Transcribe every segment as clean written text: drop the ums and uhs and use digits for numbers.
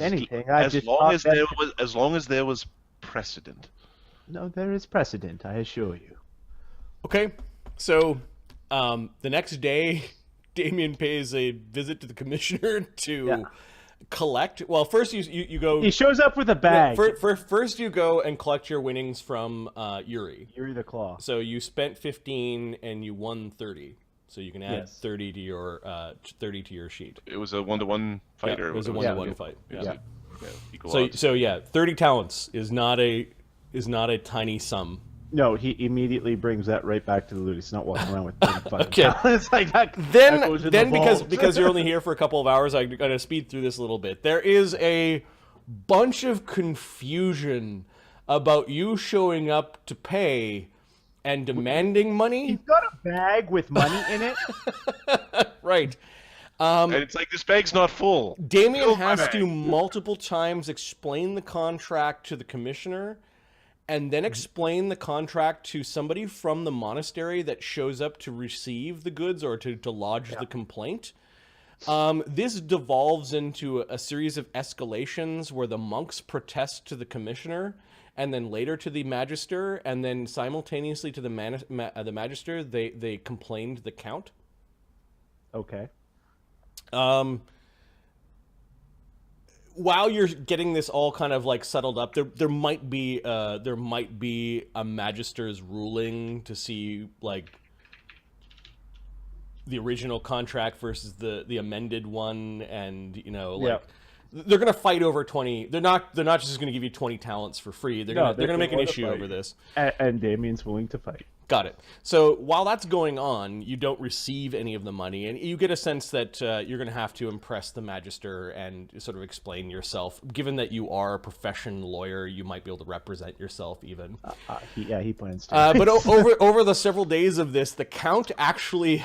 anything. As long as there was precedent. No, there is precedent, I assure you. Okay, so the next day, Damian pays a visit to the commissioner to collect. Well, first you go. He shows up with a bag. First, you go and collect your winnings from Yuri. Yuri the Claw. So you spent 15 and you won 30. So you can add 30 to your sheet. It was a 1-to-1 fight, or it was a 1-to-1 fight. Yeah. So 30 talents is not a tiny sum. No, he immediately brings that right back to the loot. He's not walking around with 35 Okay. talents like that. Then because you're only here for a couple of hours, I'm going to speed through this a little bit. There is a bunch of confusion about you showing up to pay and demanding money. He's got a bag with money in it. Right. And it's like, this bag's not full. Damian has to multiple times explain the contract to the commissioner and then explain the contract to somebody from the monastery that shows up to receive the goods or to lodge the complaint. This devolves into a series of escalations where the monks protest to the commissioner and then later to the magister, and then simultaneously to the magister, they complained to the count. Okay. While you're getting this all kind of like settled up, there might be a magister's ruling to see like the original contract versus the amended one, and they're gonna fight over 20. They're not just gonna give you 20 talents for free. They're gonna make an issue over this. And Damian's willing to fight. Got it. So while that's going on, you don't receive any of the money, and you get a sense that you're going to have to impress the magister and sort of explain yourself. Given that you are a professional lawyer, you might be able to represent yourself even. He plans to. But over the several days of this, the count actually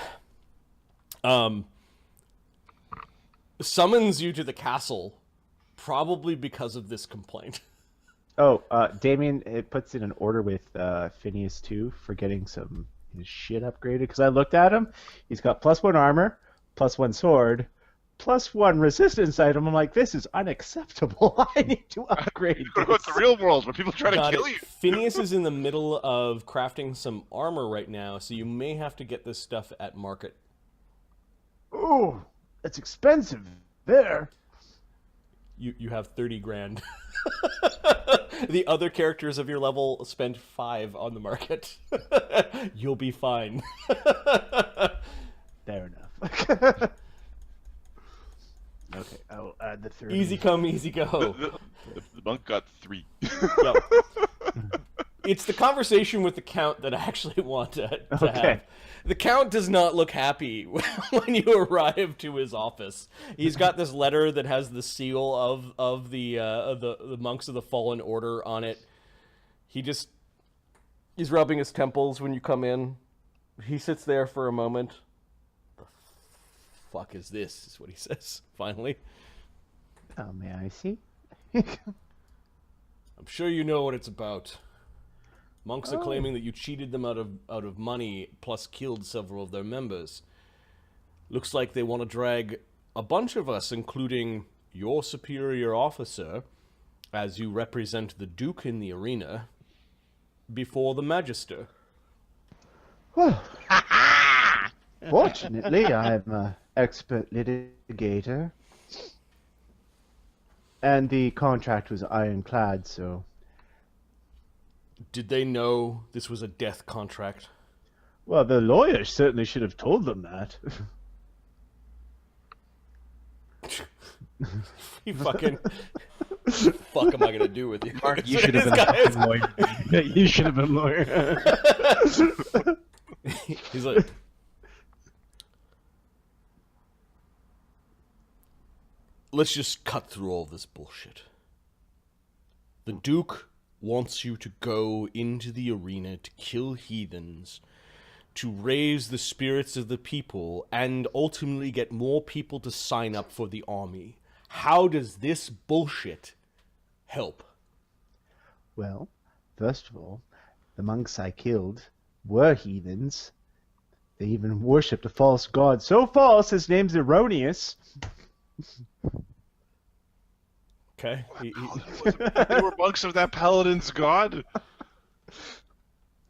summons you to the castle, probably because of this complaint. Oh, Damian puts in an order with Phineas too for getting his shit upgraded. Because I looked at him, he's got +1 armor, +1 sword, +1 resistance item. I'm like, this is unacceptable. I need to upgrade. It's the real world where people try to kill you. Phineas is in the middle of crafting some armor right now, so you may have to get this stuff at market. Oh, it's expensive there. You have 30 grand. The other characters of your level spend 5 on the market. You'll be fine. Fair enough. Okay, I'll add the 30. Easy come, easy go. The monk got 3. Yep. It's the conversation with the Count that I actually want to have. The Count does not look happy when you arrive to his office. He's got this letter that has the seal of the monks of the Fallen Order on it. He's rubbing his temples when you come in. He sits there for a moment. The fuck is this? Is what he says finally. Oh, may I see? I'm sure you know what it's about. Monks are claiming that you cheated them out of money, plus killed several of their members. Looks like they want to drag a bunch of us, including your superior officer, as you represent the Duke in the arena, before the Magister. Well, fortunately, I'm an expert litigator. And the contract was ironclad, so... Did they know this was a death contract? Well, the lawyers certainly should have told them that. You fucking... fuck am I gonna do with you? Mark, you should have been a fucking lawyer. Yeah, you should have been a lawyer. He's like... Let's just cut through all this bullshit. The Duke wants you to go into the arena to kill heathens, to raise the spirits of the people, and ultimately get more people to sign up for the army. How does this bullshit help? Well, first of all, the monks I killed were heathens. They even worshipped a false god. So false, his name's erroneous. Okay. They were monks of that paladin's god.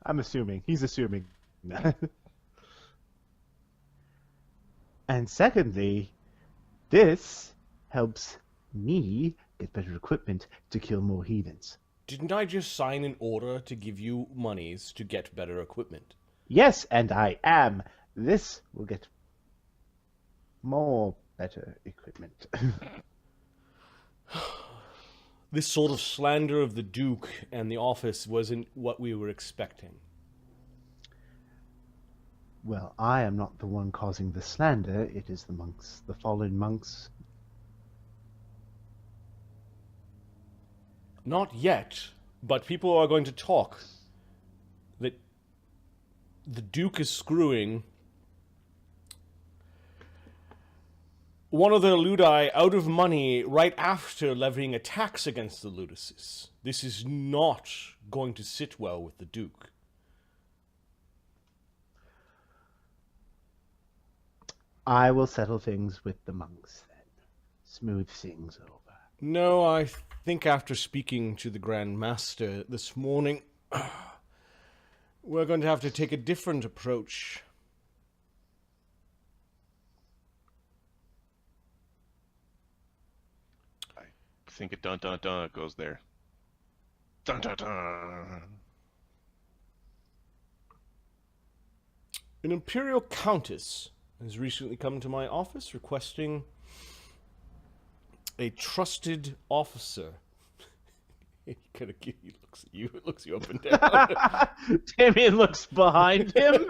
I'm assuming. He's assuming. And secondly, this helps me get better equipment to kill more heathens. Didn't I just sign an order to give you monies to get better equipment? Yes, and I am. This will get more better equipment. This sort of slander of the Duke and the office wasn't what we were expecting. Well, I am not the one causing the slander. It is the monks, the fallen monks. Not yet, but people are going to talk that the Duke is screwing one of the Ludi out of money right after levying a tax against the Ludices. This is not going to sit well with the Duke. I will settle things with the monks then. Smooth things over. No, I think after speaking to the Grand Master this morning, we're going to have to take a different approach. I think a dun dun dun goes there. Dun dun dun. An Imperial Countess has recently come to my office requesting a trusted officer. He looks you up and down. Damian looks behind him.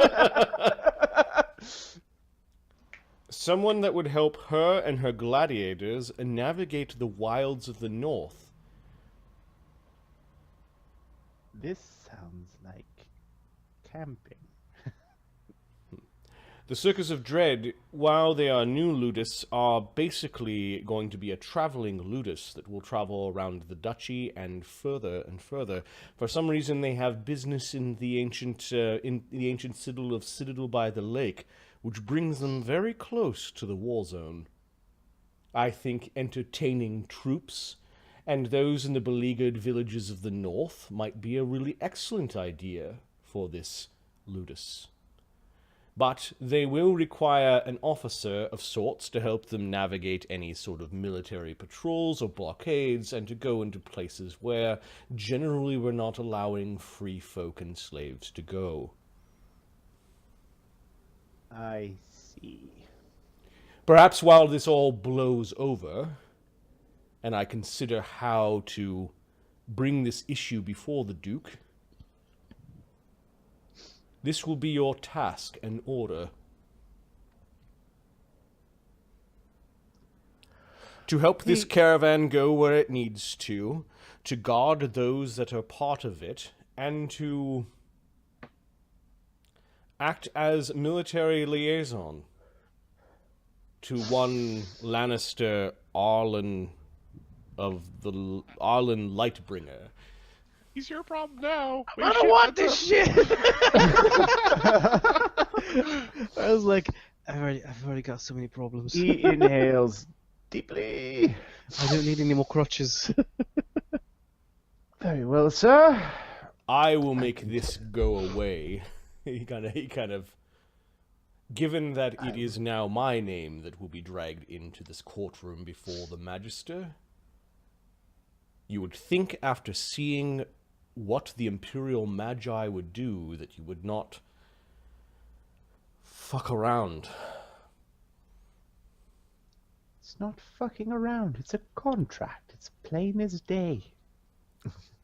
Someone that would help her and her gladiators navigate the wilds of the north. This sounds like camping. The Circus of Dread, while they are new ludus, are basically going to be a traveling ludus that will travel around the duchy and further and further. For some reason, they have business in the ancient citadel of Citadel by the Lake, which brings them very close to the war zone. I think entertaining troops and those in the beleaguered villages of the north might be a really excellent idea for this ludus. But they will require an officer of sorts to help them navigate any sort of military patrols or blockades and to go into places where generally we're not allowing free folk and slaves to go. I see. Perhaps while this all blows over, and I consider how to bring this issue before the Duke, this will be your task and order. To help this caravan go where it needs to guard those that are part of it, and to act as military liaison to one Lannister, Arlen of the Arlen Lightbringer. He's your problem now. I don't want this shit. I was like, I've already got so many problems. He inhales deeply. I don't need any more crutches. Very well, sir. I will make this go away. He kind of, given that it is now my name that will be dragged into this courtroom before the Magister, you would think after seeing what the Imperial Magi would do that you would not fuck around. It's not fucking around. It's a contract. It's plain as day.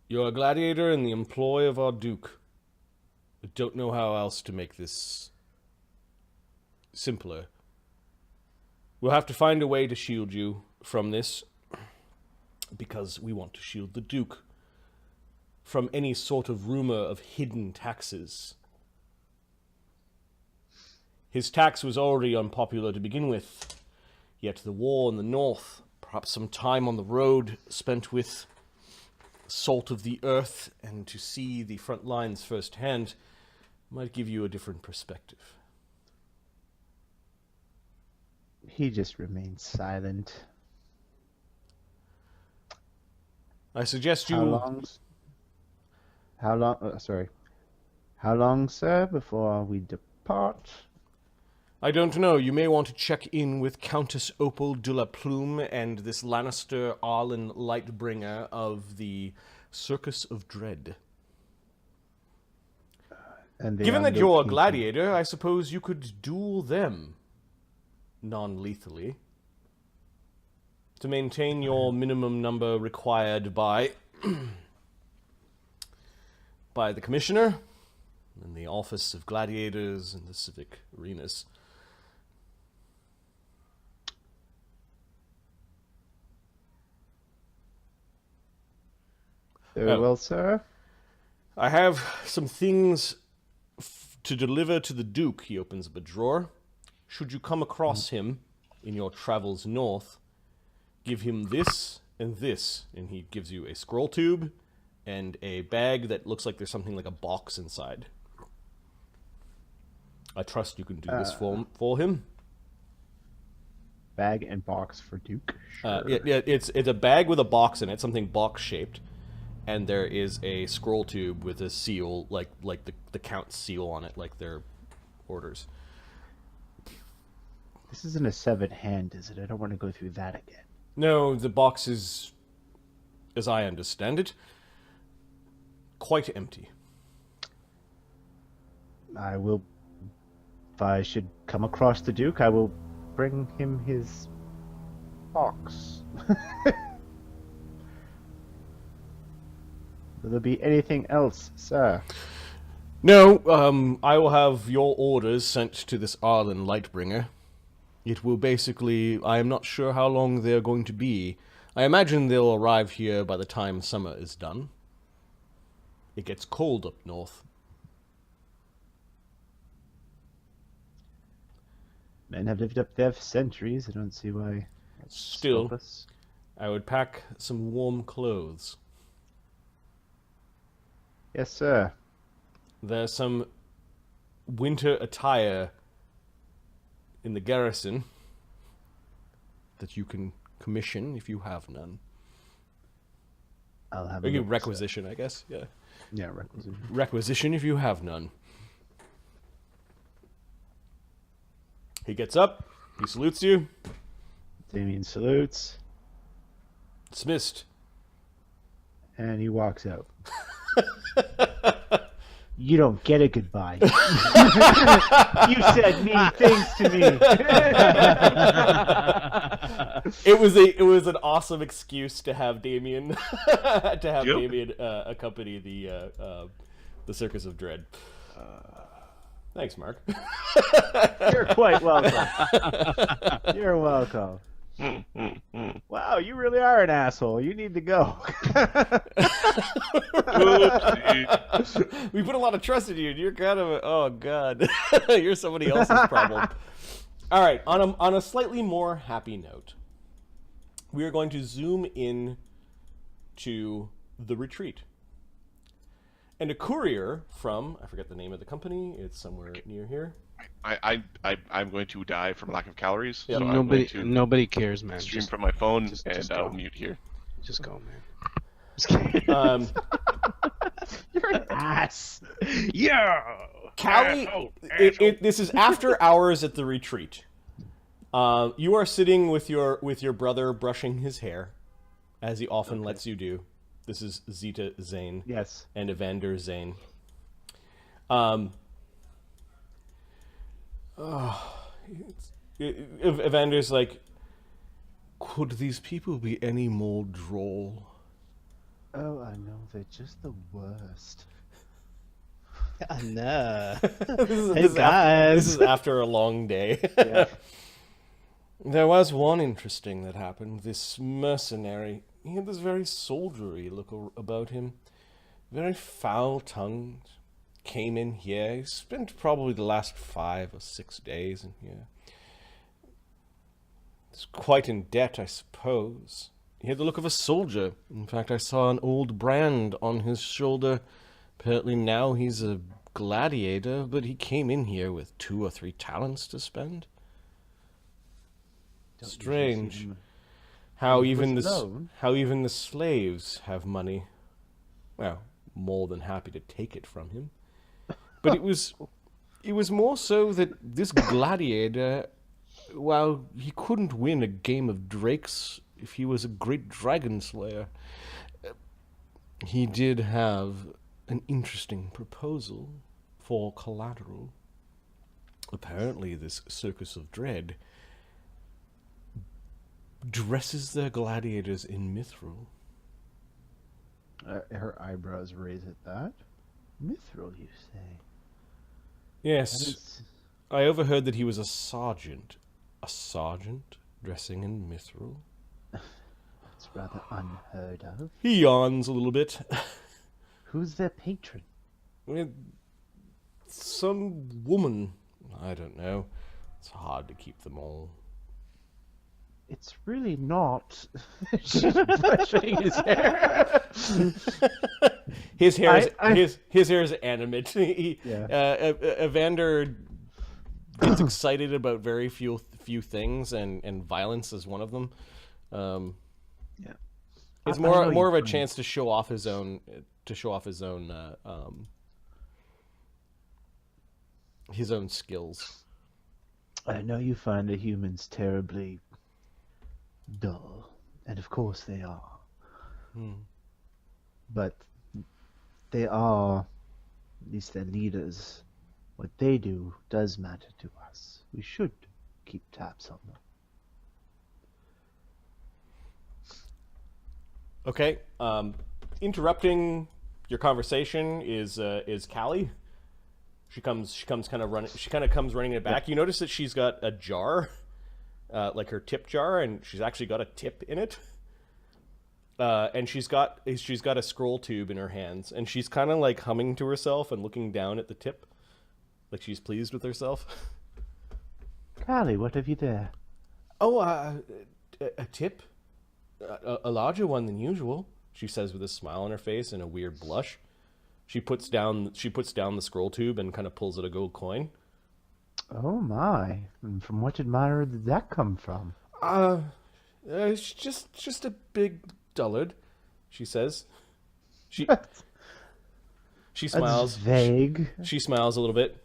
You're a gladiator in the employ of our Duke. I don't know how else to make this simpler. We'll have to find a way to shield you from this, because we want to shield the Duke from any sort of rumor of hidden taxes. His tax was already unpopular to begin with, yet the war in the north, perhaps some time on the road spent with salt of the earth and to see the front lines firsthand, might give you a different perspective. He just remains silent. I suggest you... How long, sir, before we depart? I don't know. You may want to check in with Countess Opal de la Plume and this Lannister Arlen Lightbringer of the Circus of Dread. Given that you're a gladiator, I suppose you could duel them non-lethally to maintain your minimum number required by the Commissioner and the Office of Gladiators and the civic arenas. Very well, sir. I have some things to deliver to the Duke. He opens up a drawer. Should you come across him in your travels north, give him this, and he gives you a scroll tube and a bag that looks like there's something like a box inside. I trust you can do this for him. Bag and box for Duke. Sure. Yeah, it's a bag with a box in it, something box-shaped. And there is a scroll tube with a seal, like the Count's seal on it, like their orders. This isn't a severed hand, is it? I don't want to go through that again. No, the box is, as I understand it, quite empty. If I should come across the Duke, I will bring him his box. Will there be anything else, sir? No, I will have your orders sent to this Arlen Lightbringer. It will basically... I am not sure how long they're going to be. I imagine they'll arrive here by the time summer is done. It gets cold up north. Men have lived up there for centuries. I don't see why... Still, I would pack some warm clothes. Yes, sir. There's some winter attire in the garrison that you can commission if you have none. I'll have or you requisition, I guess. Yeah. Yeah, requisition. Requisition if you have none. He gets up. He salutes you. Damian salutes. Dismissed. And he walks out. You don't get a goodbye. You said mean things to me. It was an awesome excuse to have Damian Damian accompany the Circus of Dread. Thanks, Mark. You're quite welcome. You're welcome. Wow, you really are an asshole. You need to go. We put a lot of trust in you. You're kind of oh god, you're somebody else's problem. All right, on a slightly more happy note, we are going to zoom in to the retreat. And a courier from, I forget the name of the company, it's somewhere near here. I'm going to die from lack of calories. Yep. So nobody cares, man. Stream from my phone just I'll go. mute here. Just go, man. You're an ass. Yeah. Callie, this is after hours at the retreat. You are sitting with your brother brushing his hair, as he often lets you do. This is Zita Zayn. Yes. And Evander Zayn. Evander's like, could these people be any more droll? Oh, I know. They're just the worst. I know. This is after a long day. Yeah. There was one interesting that happened. This mercenary, he had this very soldiery look about him. Very foul-tongued. Came in here. He spent probably the last 5 or 6 days in here. He's quite in debt, I suppose. He had the look of a soldier. In fact, I saw an old brand on his shoulder. Apparently now he's a gladiator, but he came in here with 2 or 3 talents to spend. Strange. How He even was the alone. how even the slaves have money. Well, more than happy to take it from him. But it was more so that this gladiator, while he couldn't win a game of drakes if he was a great dragon slayer, he did have an interesting proposal for collateral. Apparently, this Circus of Dread dresses their gladiators in mithril. Her eyebrows raise at that. Mithril, you say? Yes, I overheard that he was a sergeant. A sergeant dressing in mithril? It's rather unheard of. He yawns a little bit. Who's their patron? Some woman. I don't know. It's hard to keep them all. It's really not. She's brushing his hair. His hair is his hair is animate. Evander gets excited about very few things, and violence is one of them. Yeah, it's more of a chance to show off his own skills. I know you find the humans terribly dull, and of course they are. But they are, at least their leaders. What they do does matter to us. We should keep tabs on them. Okay. Interrupting your conversation is Callie. She comes running it back. You notice that she's got a jar, like her tip jar, and she's actually got a tip in it. And she's got a scroll tube in her hands, and she's kind of like humming to herself and looking down at the tip, like she's pleased with herself. Callie, what have you there? Oh, a tip, a larger one than usual, she says with a smile on her face and a weird blush. She puts down the scroll tube and kind of pulls out a gold coin. Oh my! And from what admirer did that come from? It's just a big dullard, she says. She smiles. That's vague. She smiles a little bit.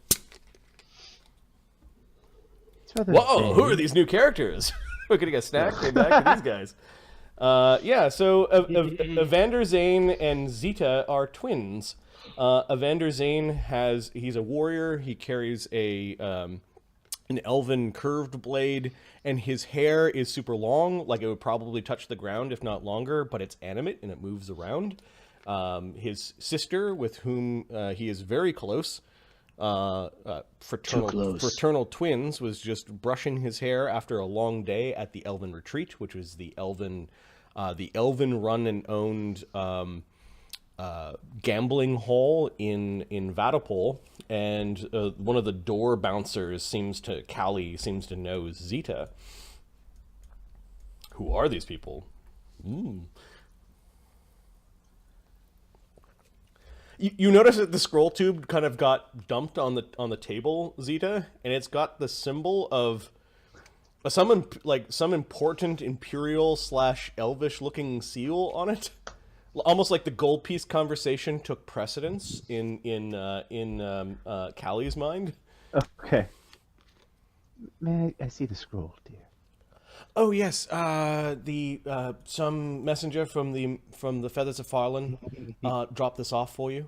It's rather Whoa! vague. Who are these new characters? We're gonna get snack right back to these guys. So Evander Zayn and Zita are twins. Evander Zayn he's a warrior. He carries an elven curved blade, and his hair is super long, like it would probably touch the ground if not longer, but it's animate and it moves around. His sister, with whom he is very close, fraternal twins, was just brushing his hair after a long day at the Elven Retreat, which was the Elven run and owned gambling hall in Vatopol, and one of the door bouncers Callie seems to know Zita. Who are these people? You notice that the scroll tube kind of got dumped on the table, Zita, and it's got the symbol of some important Imperial / Elvish looking seal on it. Almost like the gold piece conversation took precedence in Callie's mind. Okay. May I see the scroll, dear? Oh yes, some messenger from the Feathers of Farland dropped this off for you.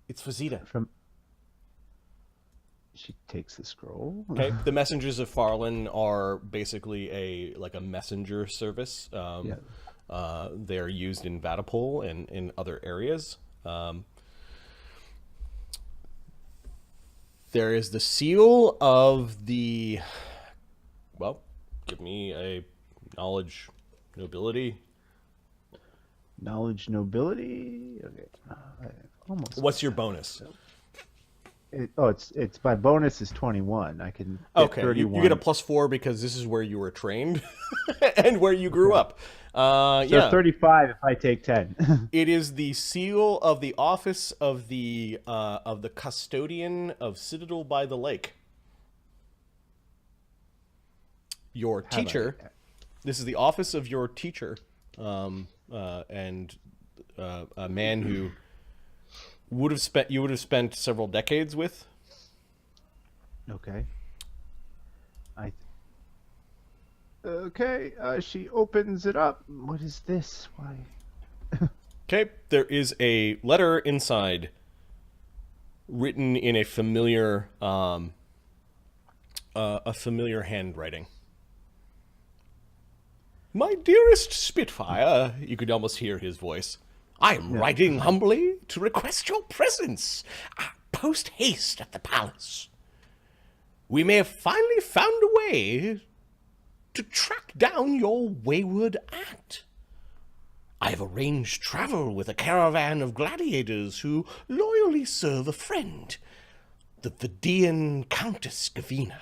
It's for Zita. She takes the scroll. Okay, the messengers of Farland are basically a messenger service. They're used in Vatopol and in other areas. There is the seal of the... Well, give me a knowledge nobility. Knowledge nobility? Okay. Almost. What's your bonus? It's my bonus is 21. I can get 31. You get a +4 because this is where you were trained and where you grew up. So 35 if I take 10. It is the seal of the office of the custodian of Citadel by the Lake. Your teacher This is the office of your teacher, and a man who you would have spent several decades with. Okay. Okay, she opens it up. What is this? Why? Okay, there is a letter inside, written in a familiar handwriting. My dearest Spitfire, you could almost hear his voice. I am writing humbly to request your presence post haste at the palace. We may have finally found a way to track down your wayward aunt. I have arranged travel with a caravan of gladiators who loyally serve a friend, the Vyeddian Countess Gavina.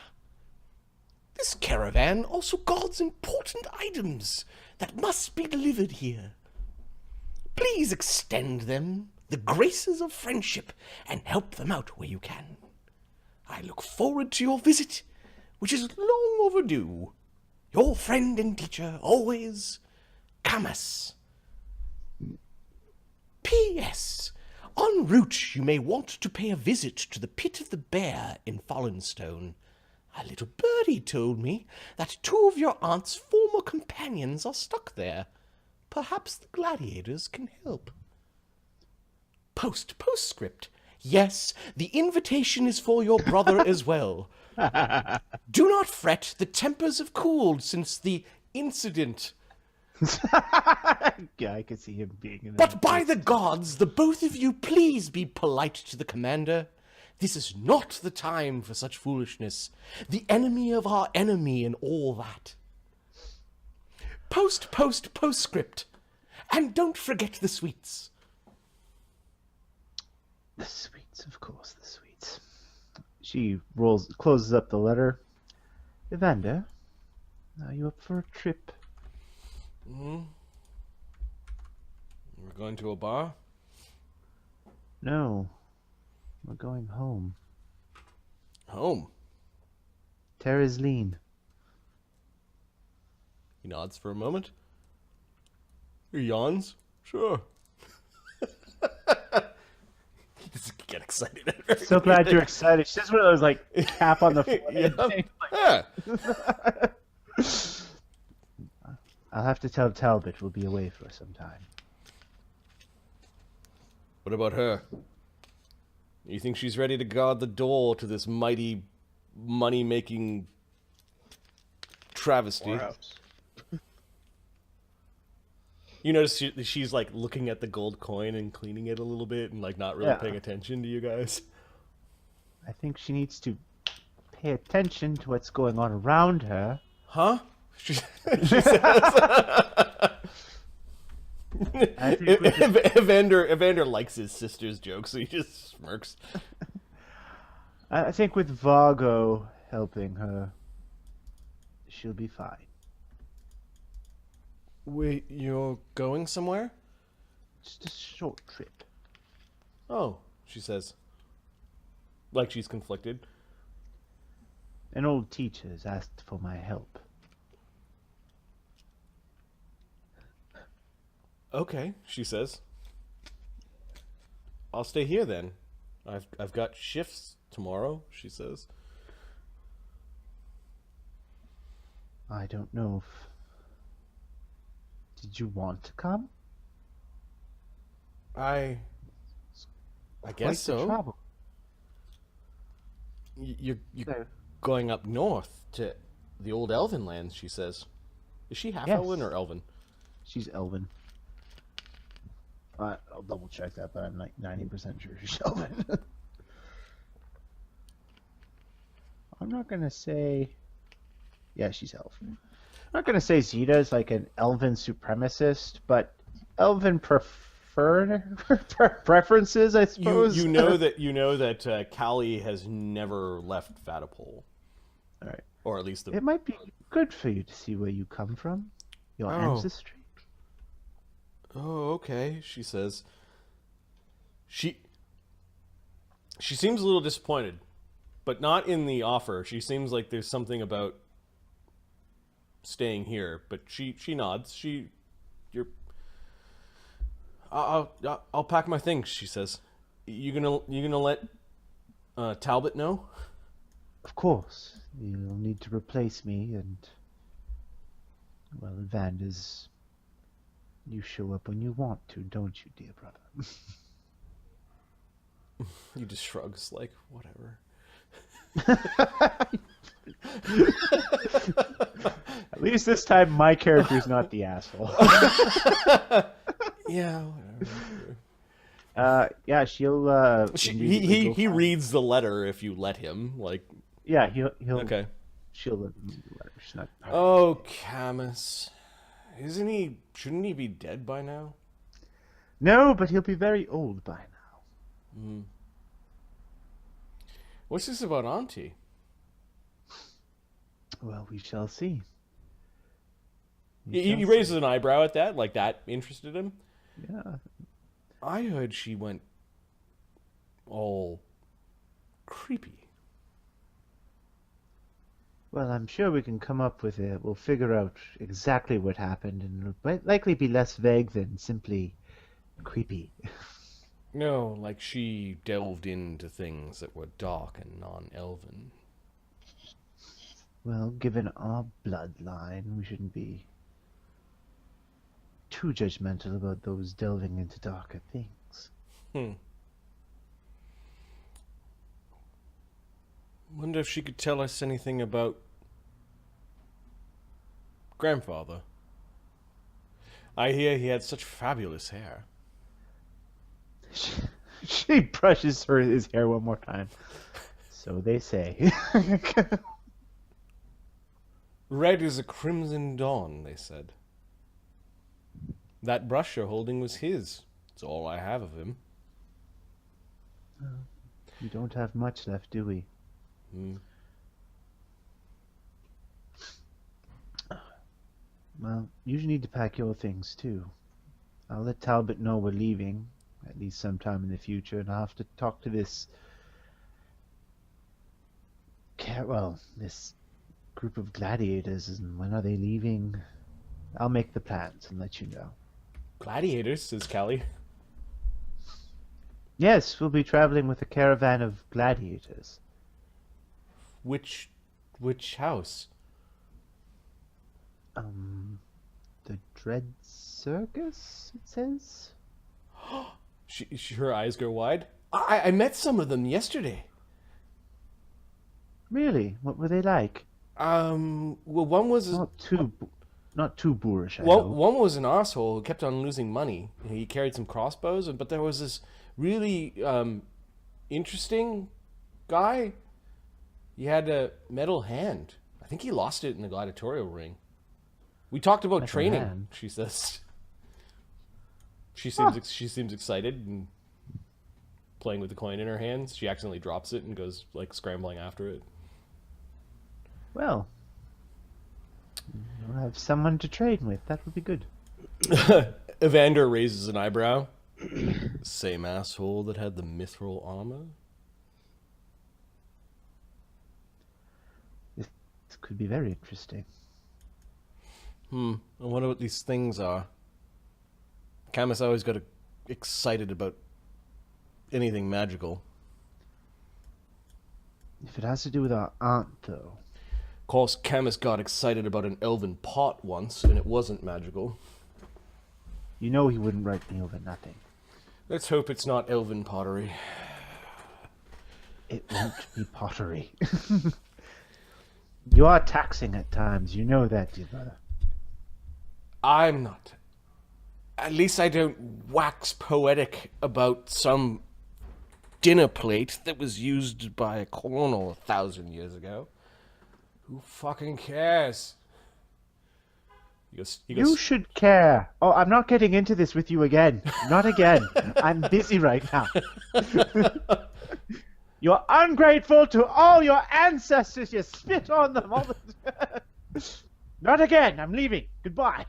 This caravan also guards important items that must be delivered here. Please extend them the graces of friendship and help them out where you can. I look forward to your visit, which is long overdue. Your friend and teacher, always, Kamas. P.S. En route, you may want to pay a visit to the Pit of the Bear in Fallenstone. A little birdie told me that 2 of your aunt's former companions are stuck there. Perhaps the gladiators can help. Postscript. Yes, the invitation is for your brother as well. Do not fret, the tempers have cooled since the incident. Yeah, I could see him being in But by the gods, the both of you please be polite to the commander. This is not the time for such foolishness. The enemy of our enemy and all that. Postscript. And don't forget the sweets. The sweets, of course, the sweets. She closes up the letter. Evander, are you up for a trip? We're going to a bar? No, we're going home. Home? Tereslin. He nods for a moment. He yawns. Sure. He doesn't get excited. So glad you're excited. She's one of those, like, cap on the forehead things, like, I'll have to tell Talbot we'll be away for some time. What about her? You think she's ready to guard the door to this mighty money-making travesty? You notice she's like looking at the gold coin and cleaning it a little bit and like not really paying attention to you guys. I think she needs to pay attention to what's going on around her. Huh? She says. Evander likes his sister's jokes, so he just smirks. I think with Vargo helping her, she'll be fine. Wait, you're going somewhere? Just a short trip. Oh, she says. Like she's conflicted. An old teacher has asked for my help. Okay, she says. I'll stay here then. I've got shifts tomorrow, she says. I don't know if... Did you want to come? I guess so. Travel. You're going up north to the old elven lands, she says. Is she half elven or elven? She's elven. I'll double check that, but I'm like 90% sure she's elven. I'm not gonna say. Yeah, she's elven. I'm not gonna say Zita is like an elven supremacist, but elven preferences, I suppose. You know that Callie has never left Vatapole. All right. Or at least it might be good for you to see where you come from, your ancestry. Oh, okay, she says. She seems a little disappointed, but not in the offer. She seems like there's something about staying here, but she nods. I'll pack my things, she says. You gonna let Talbot know? Of course. You'll need to replace me, and well, Evander's. You show up when you want to, don't you, dear brother? He just shrugs, like, whatever. At least this time my character's not the asshole. Yeah, whatever. Yeah, she'll. He reads the letter if you let him. Like, yeah, he'll. Okay. She'll let him read the letter. She's not. Oh, Kamas, isn't he? Shouldn't he be dead by now? No, but he'll be very old by now. Hmm. What's this about Auntie? Well, we shall see. He raises an eyebrow at that, like that interested him. Yeah. I heard she went all creepy. Well, I'm sure we can come up with it. We'll figure out exactly what happened, and it'll likely be less vague than simply creepy. No, like she delved into things that were dark and non-elven. Well, given our bloodline, we shouldn't be too judgmental about those delving into darker things. Wonder if she could tell us anything about grandfather. I hear he had such fabulous hair. She brushes his hair one more time. So they say. Red is a crimson dawn, they said. That brush you're holding was his. It's all I have of him. We don't have much left, do we? Well, you need to pack your things too. I'll let Talbot know we're leaving, at least sometime in the future, and I'll have to talk to this group of gladiators, and when are they leaving? I'll make the plans and let you know. Gladiators, says Callie. Yes, we'll be traveling with a caravan of gladiators. Which house? The Dread Circus, it says? Her eyes go wide. I met some of them yesterday. Really? What were they like? Well, one was not too boorish. I hope. One was an asshole who kept on losing money. He carried some crossbows, but there was this really interesting guy. He had a metal hand. I think he lost it in the gladiatorial ring. We talked about training. Hand. She says. She seems excited and playing with the coin in her hands. She accidentally drops it and goes like scrambling after it. Well, you'll have someone to train with. That would be good. Evander raises an eyebrow. Same asshole that had the mithril armor. This could be very interesting. I wonder what these things are. Kamas always got excited about anything magical. If it has to do with our aunt, though. Of course, Kamas got excited about an elven pot once, and it wasn't magical. You know he wouldn't write me over nothing. Let's hope it's not elven pottery. It won't be pottery. You are taxing at times. You know that, dear brother. I'm not. At least I don't wax poetic about some dinner plate that was used by a colonel 1,000 years ago. Who fucking cares? He goes, you should care. Oh, I'm not getting into this with you again. Not again. I'm busy right now. You're ungrateful to all your ancestors. You spit on them all the Not again. I'm leaving. Goodbye.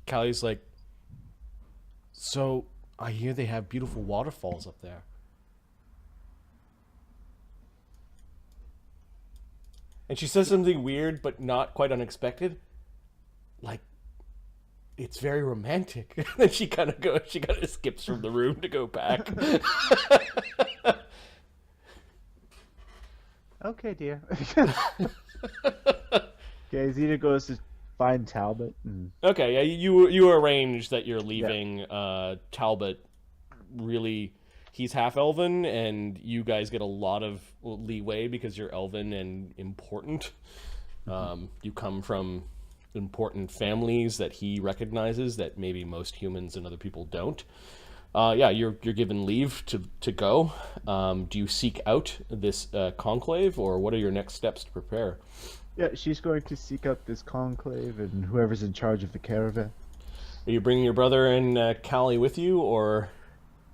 Callie's like, so I hear they have beautiful waterfalls up there. And she says something weird, but not quite unexpected. Like, it's very romantic. And then she kind of skips from the room to go back. Okay, dear. Okay, Zita goes to find Talbot. Okay, yeah, you arrange that you're leaving Talbot. Really, he's half elven, and you guys get a lot of leeway because you're elven and important. You come from important families that he recognizes that maybe most humans and other people don't. You're given leave to go. Do you seek out this conclave, or what are your next steps to prepare? Yeah, she's going to seek out this conclave and whoever's in charge of the caravan. Are you bringing your brother and Callie with you, or?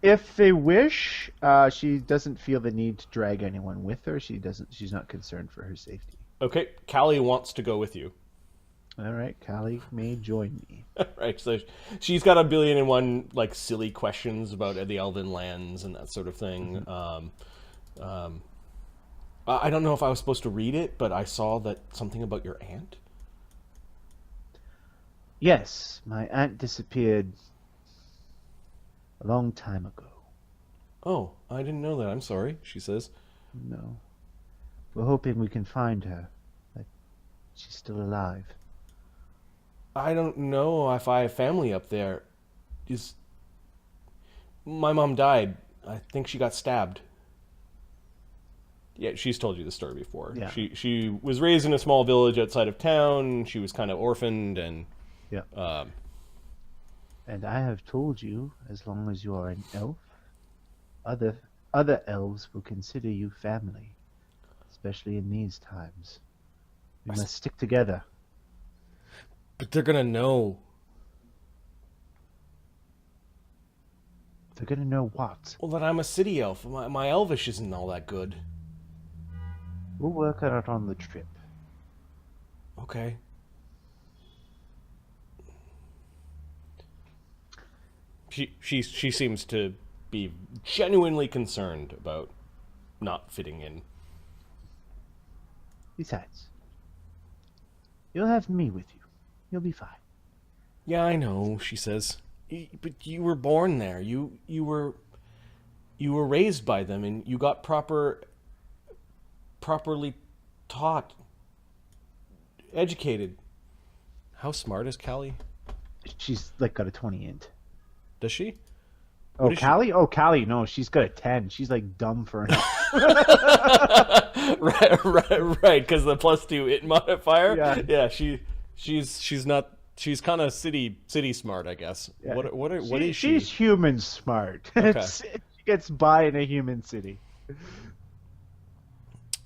If they wish, she doesn't feel the need to drag anyone with her. She's not concerned for her safety. Okay, Callie wants to go with you. All right, Callie may join me. Right, so she's got a billion and one like silly questions about the elven lands and that sort of thing. I don't know if I was supposed to read it, but I saw that something about your aunt. Yes, my aunt disappeared a long time ago. Oh, I didn't know that. I'm sorry, she says. No. We're hoping we can find her. That she's still alive. I don't know if I have family up there. My mom died. I think she got stabbed. Yeah, she's told you the story before. Yeah. She was raised in a small village outside of town. She was kind of orphaned, and yeah. And I have told you, as long as you are an elf, other elves will consider you family, especially in these times. We must stick together. But they're gonna know. They're gonna know what? Well, that I'm a city elf. My elvish isn't all that good. We'll work on it on the trip. Okay. She seems to be genuinely concerned about not fitting in. Besides, you'll have me with you. You'll be fine. Yeah, I know, she says. But you were born there. You were raised by them, and you got properly taught, educated. How smart is Callie? She's like got a 20 int. Does she? Oh, Callie? Oh, Callie. No, she's got a 10. She's like dumb for an right. Because the +2 int modifier. Yeah. She's not. She's kind of city smart, I guess. Yeah. What is she? She's human smart. Okay. She gets by in a human city.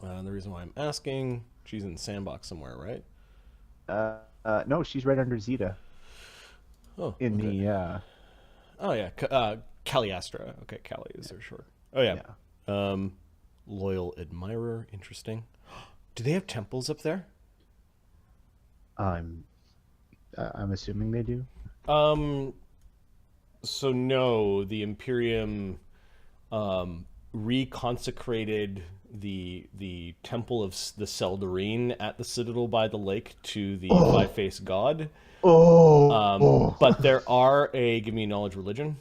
The reason why I'm asking, she's in the sandbox somewhere, right? No, she's right under Zita. Oh, in okay. the. Oh yeah, Calliastra. Okay, Callie is her short. Oh yeah. Loyal admirer. Interesting. Do they have temples up there? I'm assuming they do. So no, the Imperium reconsecrated the temple of the Seldarine at the Citadel by the Lake to the five-faced god. But there are give me a knowledge religion.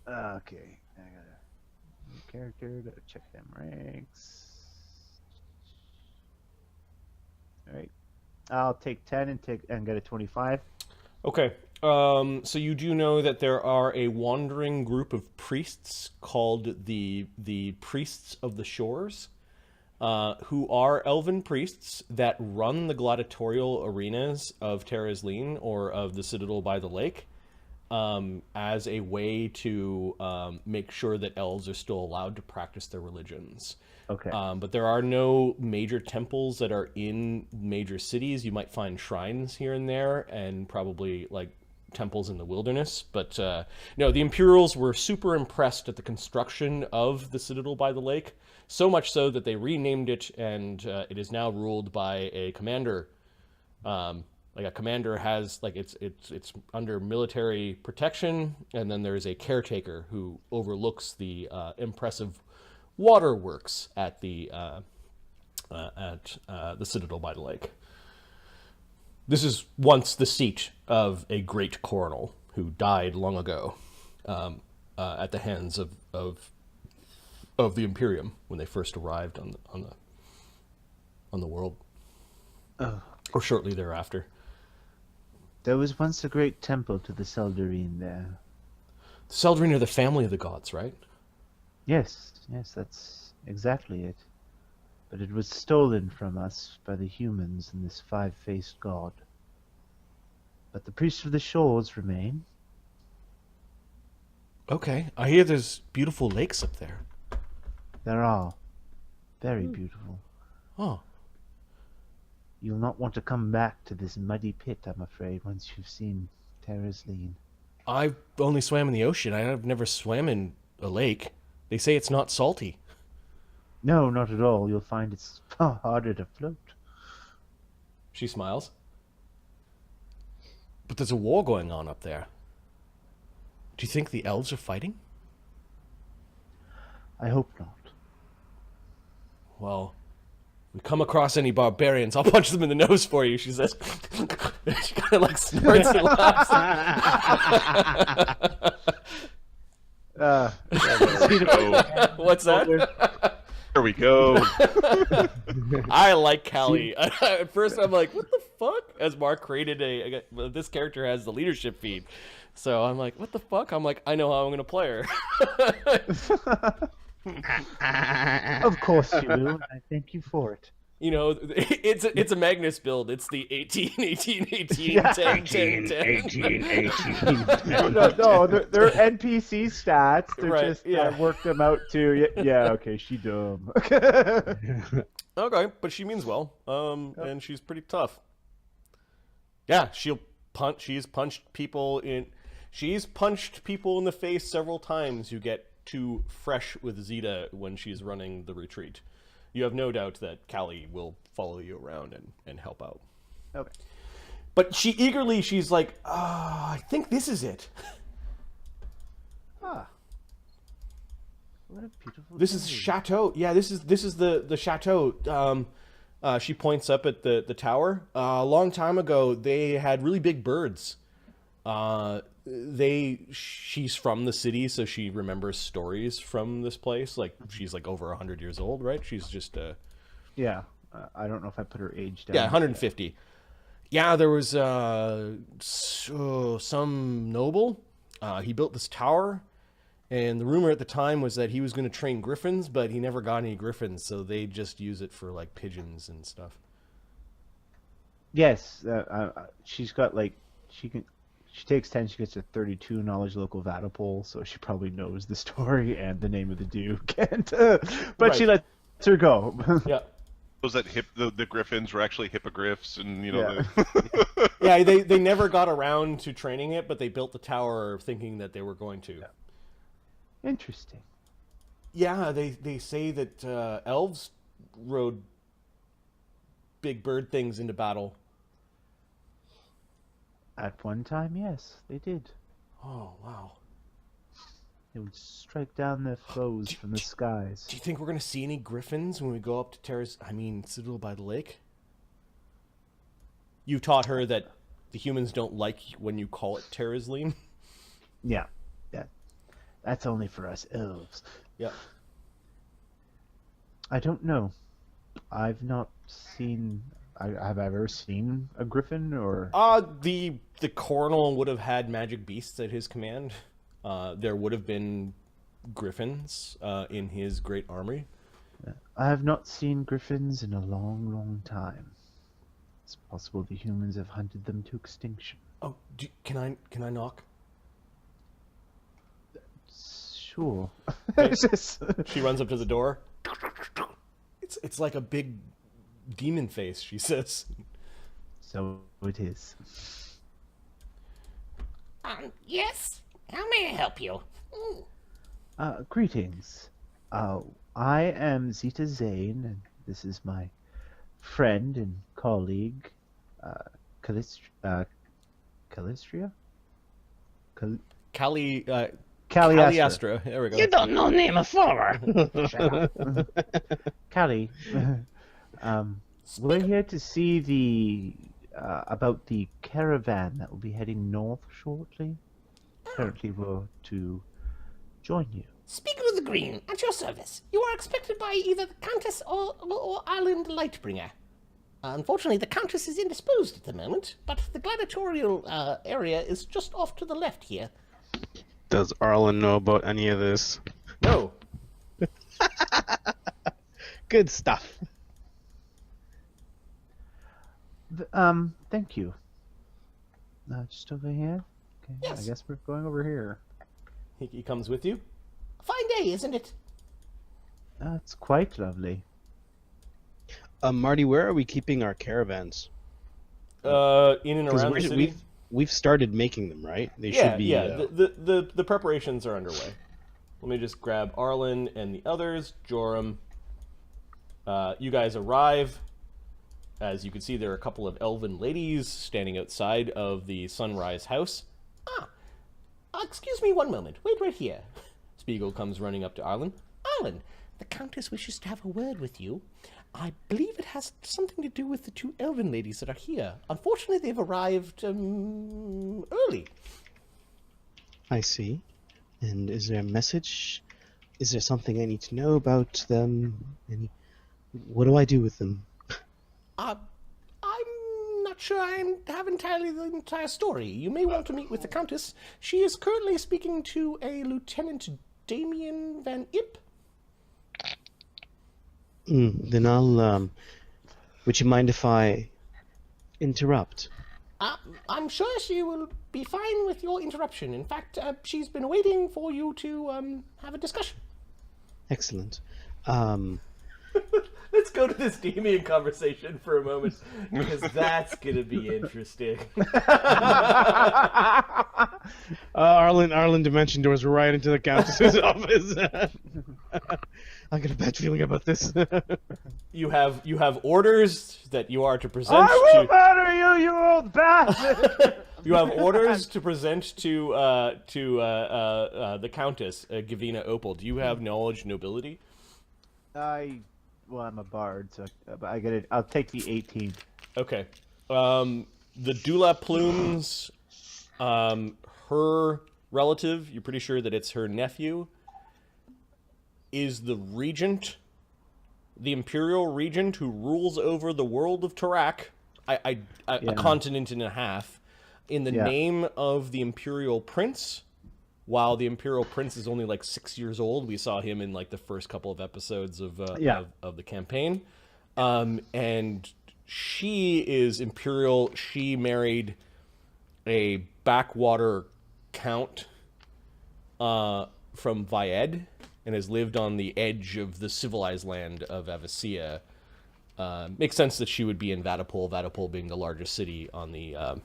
Okay, I got a new character to check them ranks. All right, I'll take 10 and get a 25. Okay. So you do know that there are a wandering group of priests called the Priests of the Shores, who are elven priests that run the gladiatorial arenas of Terrazleen or of the Citadel by the Lake, as a way to make sure that elves are still allowed to practice their religions. Okay. But there are no major temples that are in major cities. You might find shrines here and there, and probably like temples in the wilderness. But no, the Imperials were super impressed at the construction of the Citadel by the Lake, so much so that they renamed it, and it is now ruled by a commander. Like a commander has, like, it's under military protection, and then there's a caretaker who overlooks the impressive waterworks at the at the Citadel by the Lake. This is once the seat of a great coronel who died long ago at the hands of the Imperium when they first arrived on the world, or shortly thereafter. There was once a great temple to the Seldarine there. The Seldarine are the family of the gods, right? Yes, that's exactly it. But it was stolen from us by the humans and this five-faced god. But the priests of the shores remain. Okay, I hear there's beautiful lakes up there. There are. Very beautiful. Oh. You'll not want to come back to this muddy pit, I'm afraid, once you've seen Terraslene. I've only swam in the ocean. I've never swam in a lake. They say it's not salty. No, not at all. You'll find it's far harder to float. She smiles. But there's a war going on up there. Do you think the elves are fighting? I hope not. Well, if we come across any barbarians, I'll punch them in the nose for you, she says. She kind of like snorts and laughs. What's that? There we go. I like Callie. At first, I'm like, "What the fuck?" As Mark created this character has the leadership feed, so I'm like, "What the fuck?" I'm like, "I know how I'm gonna play her." Of course you do. I thank you for it. You know, it's a Magnus build. It's the 18, 18, 18, 10, 10, 10. 18. No, they're NPC stats. They're Right, just yeah. worked them out too. Yeah, okay, she dumb. Okay, but she means well. And she's pretty tough. Yeah, she's punched people in the face several times who get too fresh with Zita when she's running the retreat. You have no doubt that Callie will follow you around and help out. Okay. But she's like, I think this is it. Ah. What a beautiful This is chateau. Yeah, this is the chateau. She points up at the tower. A long time ago, they had really big birds. She's from the city, so she remembers stories from this place. Like, she's like over 100 years old, right? She's just Yeah. I don't know if I put her age down. yeah, 150. Yeah, there was some noble. He built this tower, and the rumor at the time was that he was going to train griffins, but he never got any griffins, so they just use it for like pigeons and stuff. Yes, she's got like she takes 10, she gets a 32 knowledge local Vatapole, so she probably knows the story and the name of the Duke. But she lets her go. Yeah. Was that the griffins were actually hippogriffs, and you know. Yeah. Yeah, they never got around to training it, but they built the tower thinking that they were going to. Interesting. Yeah, they say that elves rode big bird things into battle. At one time, yes, they did. Oh, wow. They would strike down their foes from the skies. Do you think we're going to see any griffins when we go up to Citadel by the Lake? You taught her that the humans don't like when you call it Terraslene? Yeah. That's only for us elves. Yeah. I don't know. I've not seen... have I ever seen a griffin, or... The coronel would have had magic beasts at his command. There would have been griffins in his great armory. I have not seen griffins in a long, long time. It's possible the humans have hunted them to extinction. Oh, can I knock? Sure. Okay. She runs up to the door. It's like a big demon face, she says. So it is. Yes? How may I help you? Greetings. I am Zita Zayn, and this is my friend and colleague, Calistria? Caliastra. There we go. You don't know name of flower. Callie. We're here to see the about the caravan that will be heading north shortly. Apparently, we're to join you. Speaker of the Green, at your service. You are expected by either the Countess or Arlen Lightbringer. Unfortunately, the Countess is indisposed at the moment, but the gladiatorial area is just off to the left here. Does Arlen know about any of this? No. Good stuff. Thank you. Just over here? Okay, Yes. I guess we're going over here. He comes with you. A fine day, isn't it? It's quite lovely. Marty, where are we keeping our caravans? In and around the city. We've started making them, right? They Yeah, should be. yeah. The preparations are underway. Let me just grab Arlen and the others. Joram. You guys arrive. As you can see, there are a couple of elven ladies standing outside of the Sunrise House. Excuse me one moment. Wait right here. Spiegel comes running up to Arlen. Arlen, the Countess wishes to have a word with you. I believe it has something to do with the two elven ladies that are here. Unfortunately, they've arrived early. I see. And is there a message? Is there something I need to know about them? What do I do with them? I'm not sure I have entirely the entire story. You may want to meet with the Countess. She is currently speaking to a Lieutenant Damian Van Imp. Then I'll. Would you mind if I interrupt? I'm sure she will be fine with your interruption. In fact, she's been waiting for you to have a discussion. Excellent. Let's go to this Damian conversation for a moment, because that's going to be interesting. Arlen dimension doors right into the Countess's office. I got a bad feeling about this. You have orders that you are to present I will to... murder you, you old bastard! You have orders to present to the Countess, Gavina Opal. Do you have knowledge nobility? Well, I'm a bard, so I get it. I'll take the 18. Okay. The Dula Plumes, her relative, you're pretty sure that it's her nephew, is the regent, the Imperial Regent who rules over the world of Tarak, a continent and a half, in the name of the Imperial Prince. While the Imperial Prince is only like 6 years old, we saw him in like the first couple of episodes of the campaign. And she is Imperial. She married a backwater count from Vyedd and has lived on the edge of the civilized land of Avacia. Makes sense that she would be in Vatapol, Vatapol being the largest city on the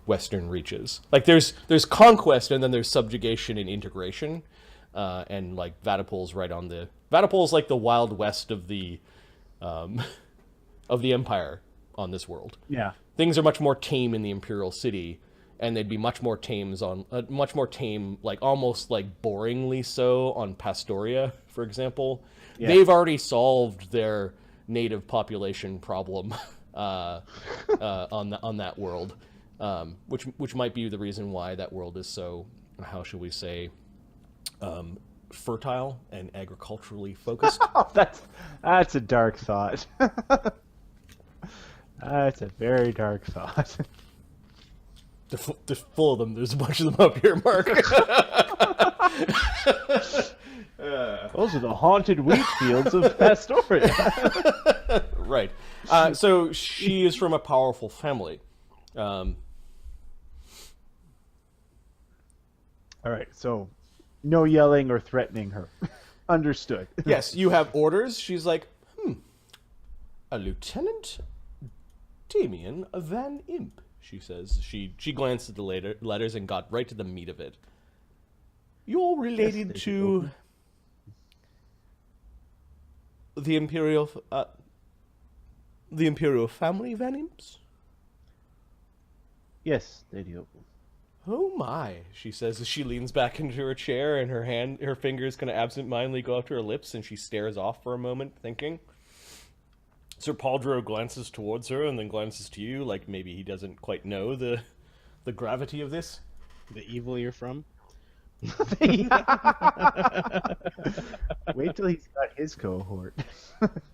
western reaches. Like there's conquest and then there's subjugation and integration, and like Vatapol's right on the Vatapol's like the Wild West of the Empire on this world. Yeah, things are much more tame in the Imperial City, and they'd be much more tame, like almost like boringly so on Pastoria, for example. Yeah. They've already solved their native population problem on that world. Which might be the reason why that world is so, how should we say, fertile and agriculturally focused. That's a dark thought. That's a very dark thought. There's full of them. There's a bunch of them up here, Mark. Those are the haunted wheat fields of Pastoria. Right. So she is from a powerful family. All right, so no yelling or threatening her. Understood. Yes, you have orders. She's like, a Lieutenant Damian Van Imp, she says. She glanced at the letters and got right to the meat of it. You're related to the Imperial family, Van Imps? Yes, Lady Opal. Oh my, she says as she leans back into her chair and her fingers kind of absent-mindedly go up to her lips and she stares off for a moment, thinking. Sir Pauldro glances towards her and then glances to you, like maybe he doesn't quite know the gravity of this. The evil you're from? Wait till he's got his cohort.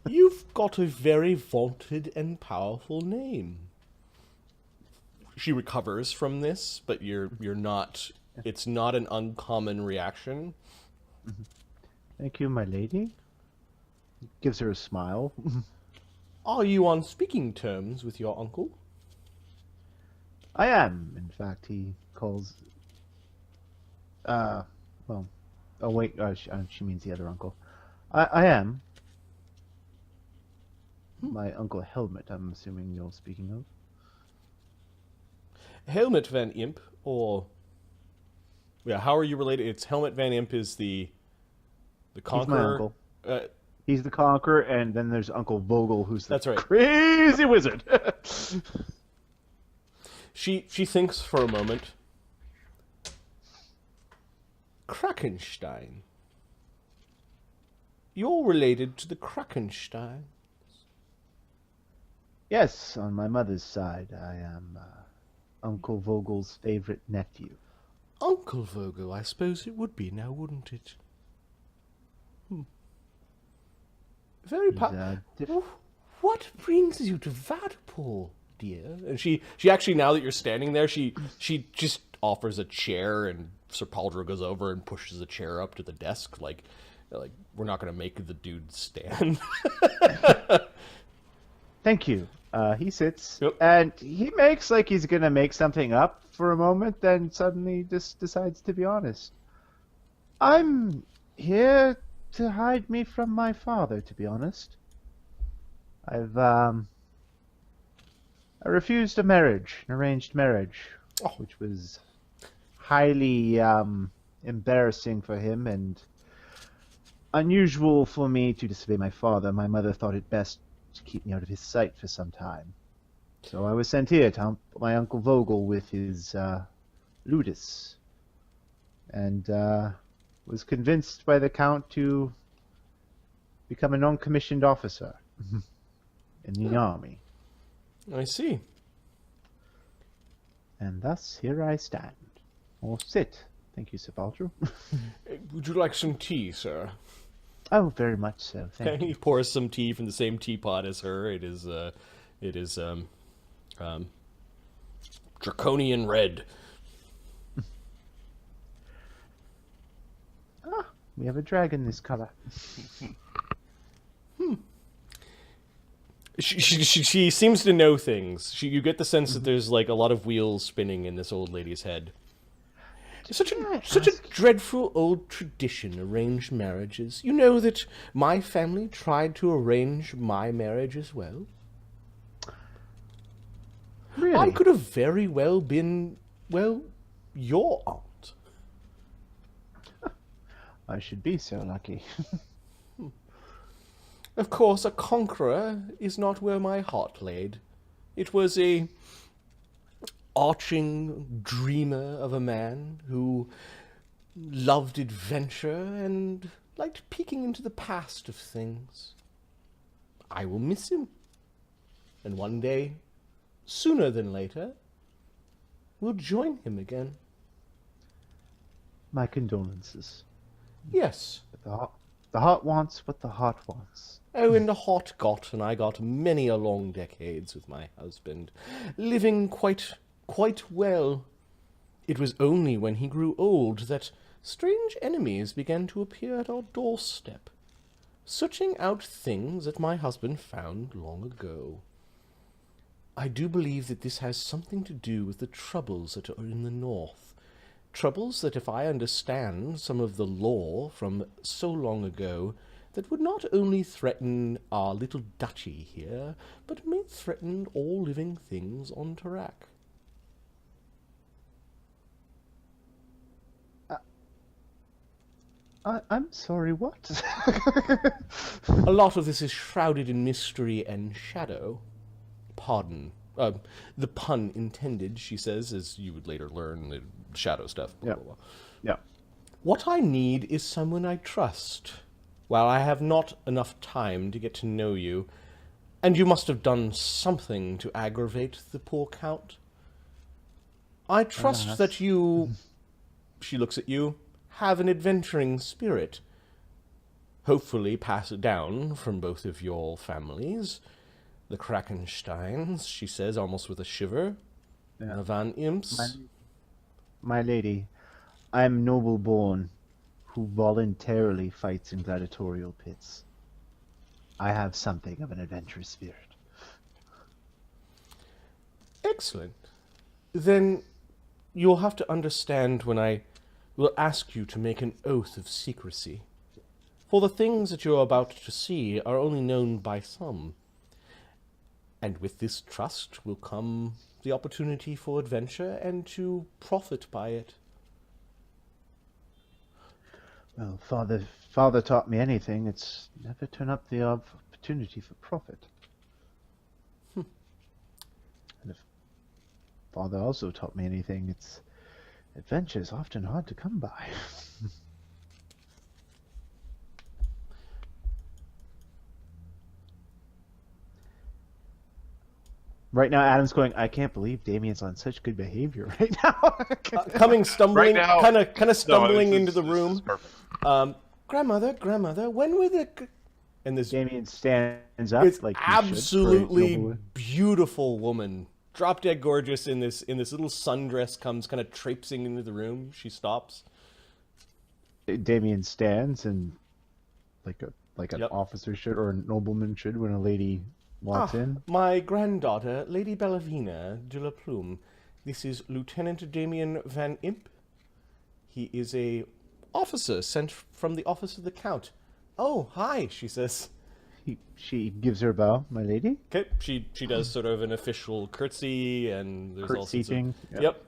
You've got a very vaunted and powerful name. She recovers from this, but you're not. It's not an uncommon reaction. Thank you, my lady. Gives her a smile. Are you on speaking terms with your uncle? I am. In fact, he calls. Well. Oh wait. She means the other uncle. I am. My uncle Helmet. I'm assuming you're speaking of. Helmet Van Imp, or yeah, how are you related? It's Helmet Van Imp is the conqueror. He's my uncle. He's the conqueror, and then there's Uncle Vogel, who's the That's right. crazy wizard. She thinks for a moment. Krakenstein. You're related to the Krakenstein. Yes, on my mother's side, I am Uncle Vogel's favorite nephew. Uncle Vogel, I suppose it would be now, wouldn't it? Very What brings you to Vadapol, dear? And she actually, now that you're standing there, she just offers a chair, and Sir Pauldro goes over and pushes a chair up to the desk, like we're not going to make the dude stand. Thank you. He sits, Yep. and he makes like he's gonna make something up for a moment, then suddenly just decides to be honest. I'm here to hide me from my father, to be honest. I refused a marriage, an arranged marriage, which was highly embarrassing for him and unusual for me to disobey my father. My mother thought it best to keep me out of his sight for some time. So I was sent here to help my Uncle Vogel with his ludus, and was convinced by the Count to become a non-commissioned officer in the army. I see. And thus here I stand. Or sit. Thank you, Sir Pauldro. Would you like some tea, sir? Oh, very much so. Thank you. He pours some tea from the same teapot as her. It is draconian red. We have a dragon this color. She seems to know things. You get the sense that there's like a lot of wheels spinning in this old lady's head. Such a dreadful old tradition, arranged marriages. You know that my family tried to arrange my marriage as well. Really? I could have very well been, well, your aunt. I should be so lucky. Of course, a conqueror is not where my heart laid. It was a arching dreamer of a man who loved adventure and liked peeking into the past of things. I will miss him. And one day, sooner than later, we'll join him again. My condolences. Yes. The heart wants what the heart wants. Oh, and the heart got, and I got many a long decades with my husband, living quite well. It was only when he grew old that strange enemies began to appear at our doorstep, searching out things that my husband found long ago. I do believe that this has something to do with the troubles that are in the north. Troubles that, if I understand some of the lore from so long ago, that would not only threaten our little duchy here, but may threaten all living things on Tarak. I'm sorry, what? A lot of this is shrouded in mystery and shadow. Pardon. The pun intended, she says, as you would later learn, the shadow stuff. Blah, Yeah. blah, blah. Yeah. What I need is someone I trust. While I have not enough time to get to know you, And you must have done something to aggravate the poor Count. I trust that you, she looks at you, have an adventuring spirit. Hopefully pass it down from both of your families. The Krakensteins, she says, almost with a shiver. Yeah. Van Imps. My lady, I am noble born, who voluntarily fights in gladiatorial pits. I have something of an adventurous spirit. Excellent. Then you'll have to understand when I will ask you to make an oath of secrecy. For the things that you're about to see are only known by some. And with this trust will come the opportunity for adventure and to profit by it. Well, Father taught me anything. It's never turn up the opportunity for profit. And if Father also taught me anything, it's adventure is often hard to come by. Right now, Adam's going, I can't believe Damian's on such good behavior right now. Coming stumbling, Right now- kind of stumbling No, into the this is room. perfect. Grandmother, when were the... And this Damian stands up it's like he should for a absolutely noble- beautiful woman, drop dead gorgeous in this little sundress, comes kind of traipsing into the room. She stops. Damian stands and like an Yep. officer should or a nobleman should when a lady walks in. My granddaughter, Lady Bellavina de la Plume. This is Lieutenant Damian Van Imp. He is a officer sent from the office of the Count. Oh, hi, she says. She gives her a bow, my lady. Okay, she does sort of an official curtsy, and there's all sorts of... Curtsying. Yep.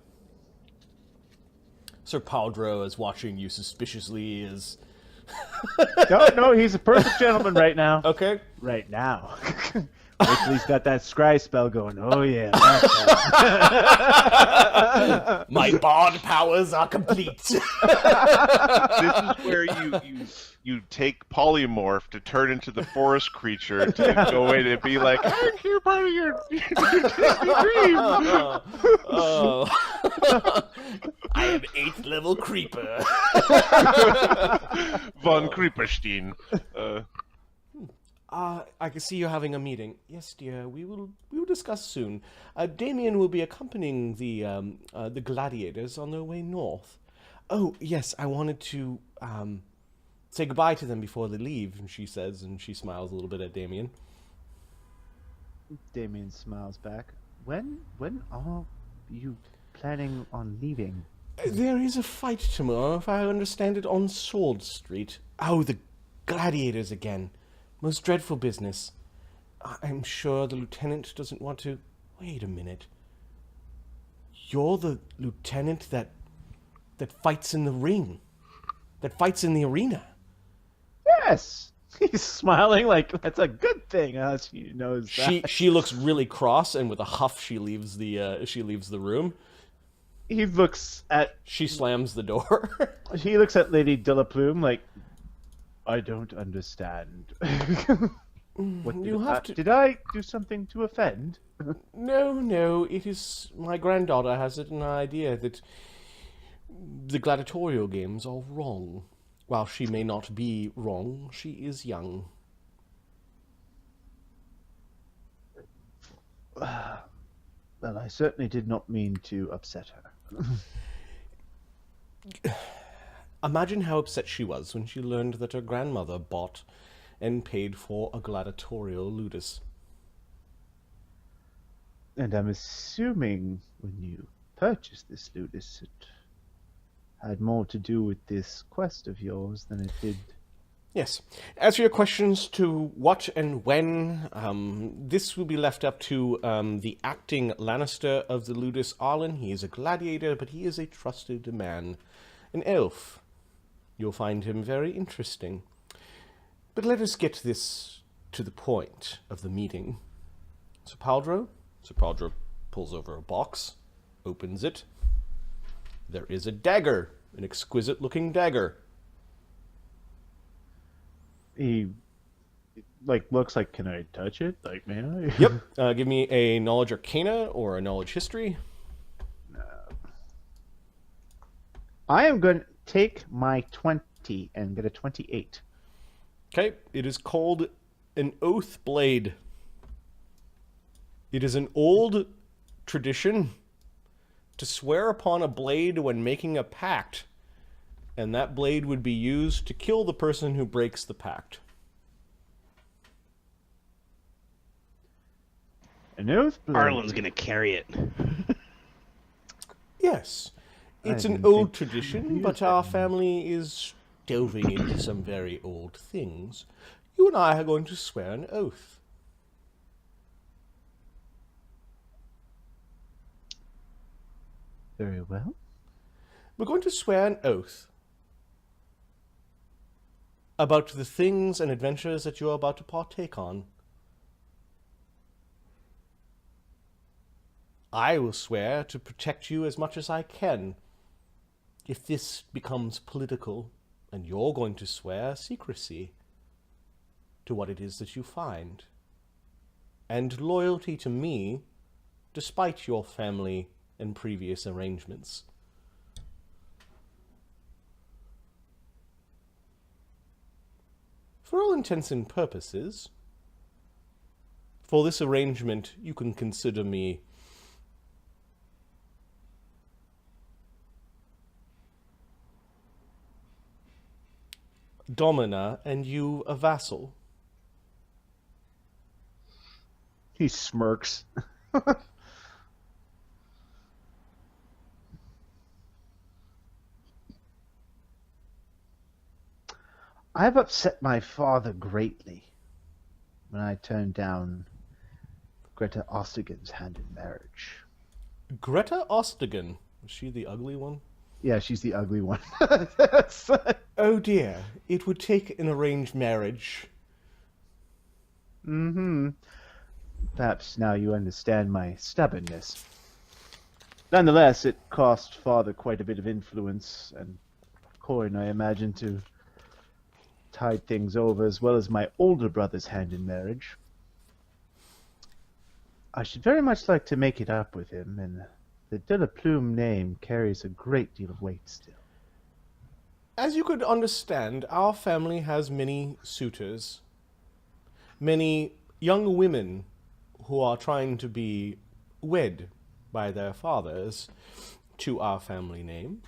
Sir Paldro is watching you suspiciously as... No, he's a perfect gentleman right now. Okay. Right now. Wait till he's got that scry spell going. Oh, yeah. My bard powers are complete. This is where you take polymorph to turn into the forest creature to go in and be like, I'm here part of your dream. Oh. I am 8th level creeper. Von Creeperstein. I can see you're having a meeting. Yes, dear. We will discuss soon. Damian will be accompanying the gladiators on their way north. Oh, yes. I wanted to say goodbye to them before they leave. She says, and she smiles a little bit at Damian. Damian smiles back. When are you planning on leaving? There is a fight tomorrow, if I understand it, on Sword Street. Oh, the gladiators again. Most dreadful business. I'm sure the lieutenant doesn't want to... Wait a minute. You're the lieutenant that fights in the ring. That fights in the arena. Yes! He's smiling like that's a good thing. She knows that. She looks really cross, and with a huff she leaves the room. He looks at... She slams the door. He looks at Lady de la Plume like, I don't understand. Did I do something to offend? No, it is... My granddaughter has an idea that the gladiatorial games are wrong. While she may not be wrong, she is young. Well, I certainly did not mean to upset her. Imagine how upset she was when she learned that her grandmother bought and paid for a gladiatorial ludus. And I'm assuming when you purchased this ludus, it had more to do with this quest of yours than it did... Yes. As for your questions to what and when, this will be left up to the acting Lannister of the ludus, Arlen. He is a gladiator, but he is a trusted man. An elf. You'll find him very interesting. But let us get this to the point of the meeting. Sir Paldro pulls over a box, opens it. There is a dagger, an exquisite-looking dagger. He like looks like, can I touch it? Like, may I? Yep. Give me a knowledge arcana or a knowledge history. I am going to take my 20 and get a 28. Okay. It is called an oath blade. It is an old tradition to swear upon a blade when making a pact, and that blade would be used to kill the person who breaks the pact. An oath blade. Arlen's gonna carry it. Yes, it's an didn't old think tradition, but our family is delving into some very old things. You and I are going to swear an oath. Very well. We're going to swear an oath about the things and adventures that you're about to partake on. I will swear to protect you as much as I can. If this becomes political, and you're going to swear secrecy to what it is that you find, and loyalty to me, despite your family and previous arrangements. For all intents and purposes, for this arrangement, you can consider me domina and you a vassal. He smirks. I've upset my father greatly when I turned down Greta Ostigan's hand in marriage. Greta Ostigan. Was she the ugly one? Yeah, she's the ugly one. Oh dear, it would take an arranged marriage. Mm-hmm. Perhaps now you understand my stubbornness. Nonetheless, it cost father quite a bit of influence and coin, I imagine, to tide things over, as well as my older brother's hand in marriage. I should very much like to make it up with him, and the De La Plume name carries a great deal of weight still. As you could understand, our family has many suitors. Many young women who are trying to be wed by their fathers to our family name.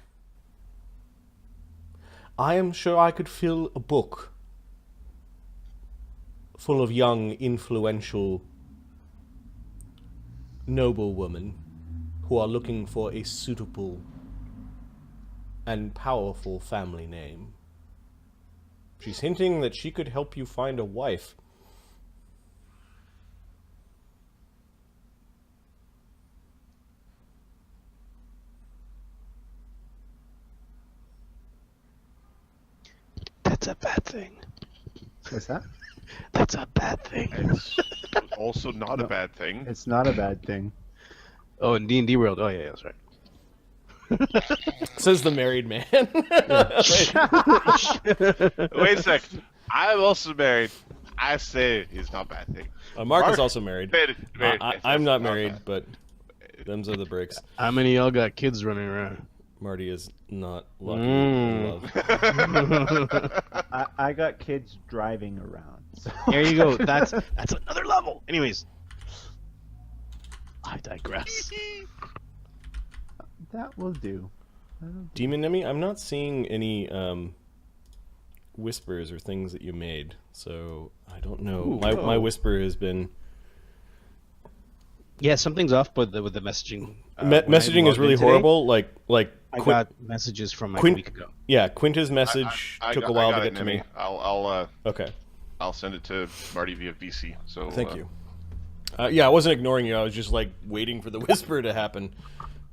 I am sure I could fill a book full of young, influential, noble women who are looking for a suitable and powerful family name. She's hinting that she could help you find a wife. That's a bad thing. What's that? That's a bad thing. It's also not a bad thing. It's not a bad thing. Oh, in D&D world. Oh, yeah, that's right. Says the married man. Wait a second. I'm also married. I say it's not a bad thing. Mark is also married. Married. I'm not married, but them's are the breaks. How many of y'all got kids running around? Marty is not lucky in love. I got kids driving around. So. There you go. That's another level. Anyways, I digress. That will do. Demon Nemi, I'm not seeing any whispers or things that you made, so I don't know. Ooh, my whisper has been... Yeah, something's off with the messaging. Messaging is really horrible. Like I got messages from like a week ago. Yeah, Quinta's message took a while to get to me. Okay. I'll send it to Marty via VC. So thank you. Yeah, I wasn't ignoring you. I was just like waiting for the whisper to happen.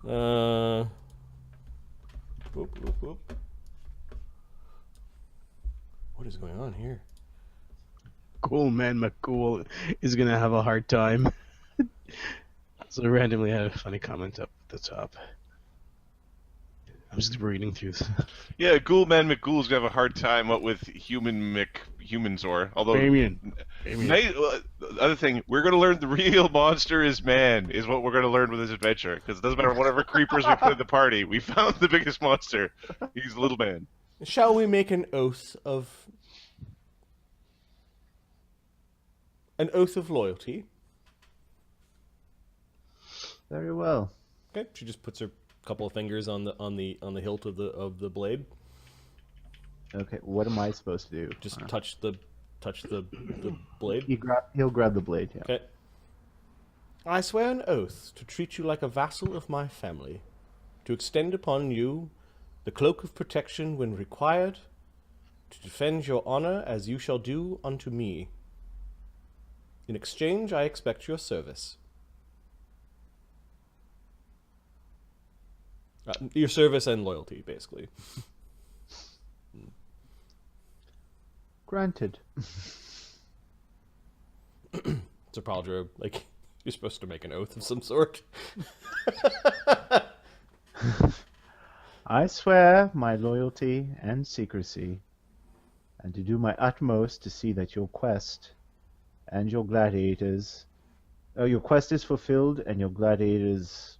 Whoop, whoop, whoop. What is going on here? Cool man McCool is gonna have a hard time. So randomly had a funny comment up at the top. I'm just reading through. Yeah, Ghoulman McGhoul's gonna have a hard time with Humanzor. Although, Damian. The other thing, we're gonna learn the real monster is man, is what we're gonna learn with this adventure. Because it doesn't matter whatever creepers we put in the party, we found the biggest monster. He's a little man. Shall we make an oath of loyalty? Very well. Okay. She just puts her couple of fingers on the hilt of the blade. Okay, what am I supposed to do? Just touch the blade. He'll grab the blade, yeah. Okay. I swear an oath to treat you like a vassal of my family, to extend upon you the cloak of protection when required, to defend your honor as you shall do unto me. In exchange, I expect your service. Your service and loyalty, basically. Granted. So, Paldro, like, you're supposed to make an oath of some sort. I swear my loyalty and secrecy, and to do my utmost to see that your quest and your gladiators... your quest is fulfilled and your gladiators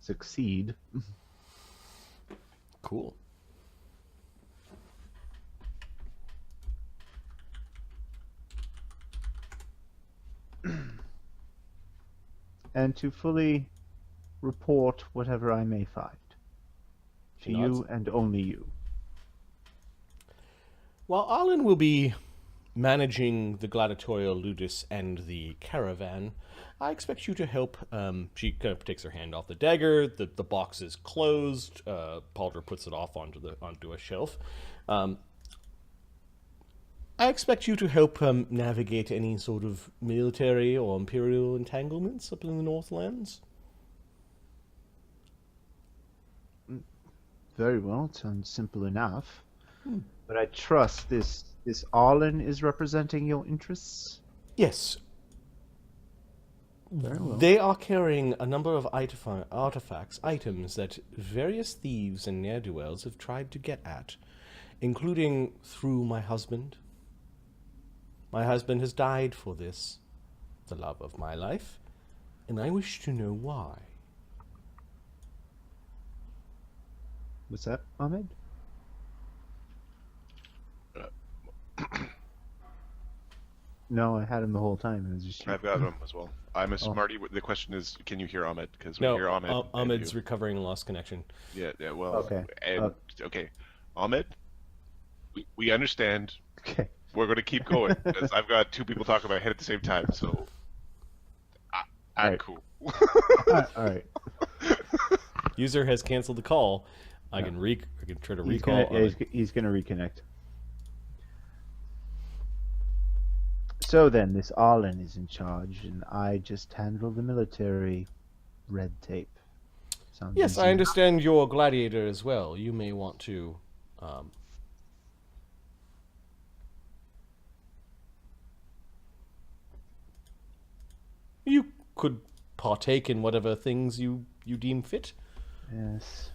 succeed. Cool. And to fully report whatever I may find. To you and only you. While Arlen will be managing the gladiatorial ludus and the caravan, I expect you to help. She kind of takes her hand off the dagger. The box is closed. Paldra puts it off onto a shelf. I expect you to help navigate any sort of military or imperial entanglements up in the Northlands. Very well, it sounds simple enough. But I trust this Arlen is representing your interests? Yes. Very well. They are carrying a number of artifacts, items that various thieves and ne'er-do-wells have tried to get at, including through my husband. My husband has died for this, the love of my life, and I wish to know why. What's that, Ahmed? No, I had him the whole time. It was just... I've got him as well. I'm a smarty. The question is, can you hear Ahmed? Because we No, hear Ahmed. Ahmed's recovering and lost connection. Yeah, well, Okay. Okay. Ahmed, we understand. Okay. We're going to keep going. Because I've got two people talking about head at the same time, so I'm Right. cool. All right. User has canceled the call. I can try to recall. He's gonna reconnect. So then, this Arlen is in charge, and I just handle the military red tape. Sounds Yes, easy. I understand you're a gladiator as well. You may want to... You could partake in whatever things you deem fit. Yes.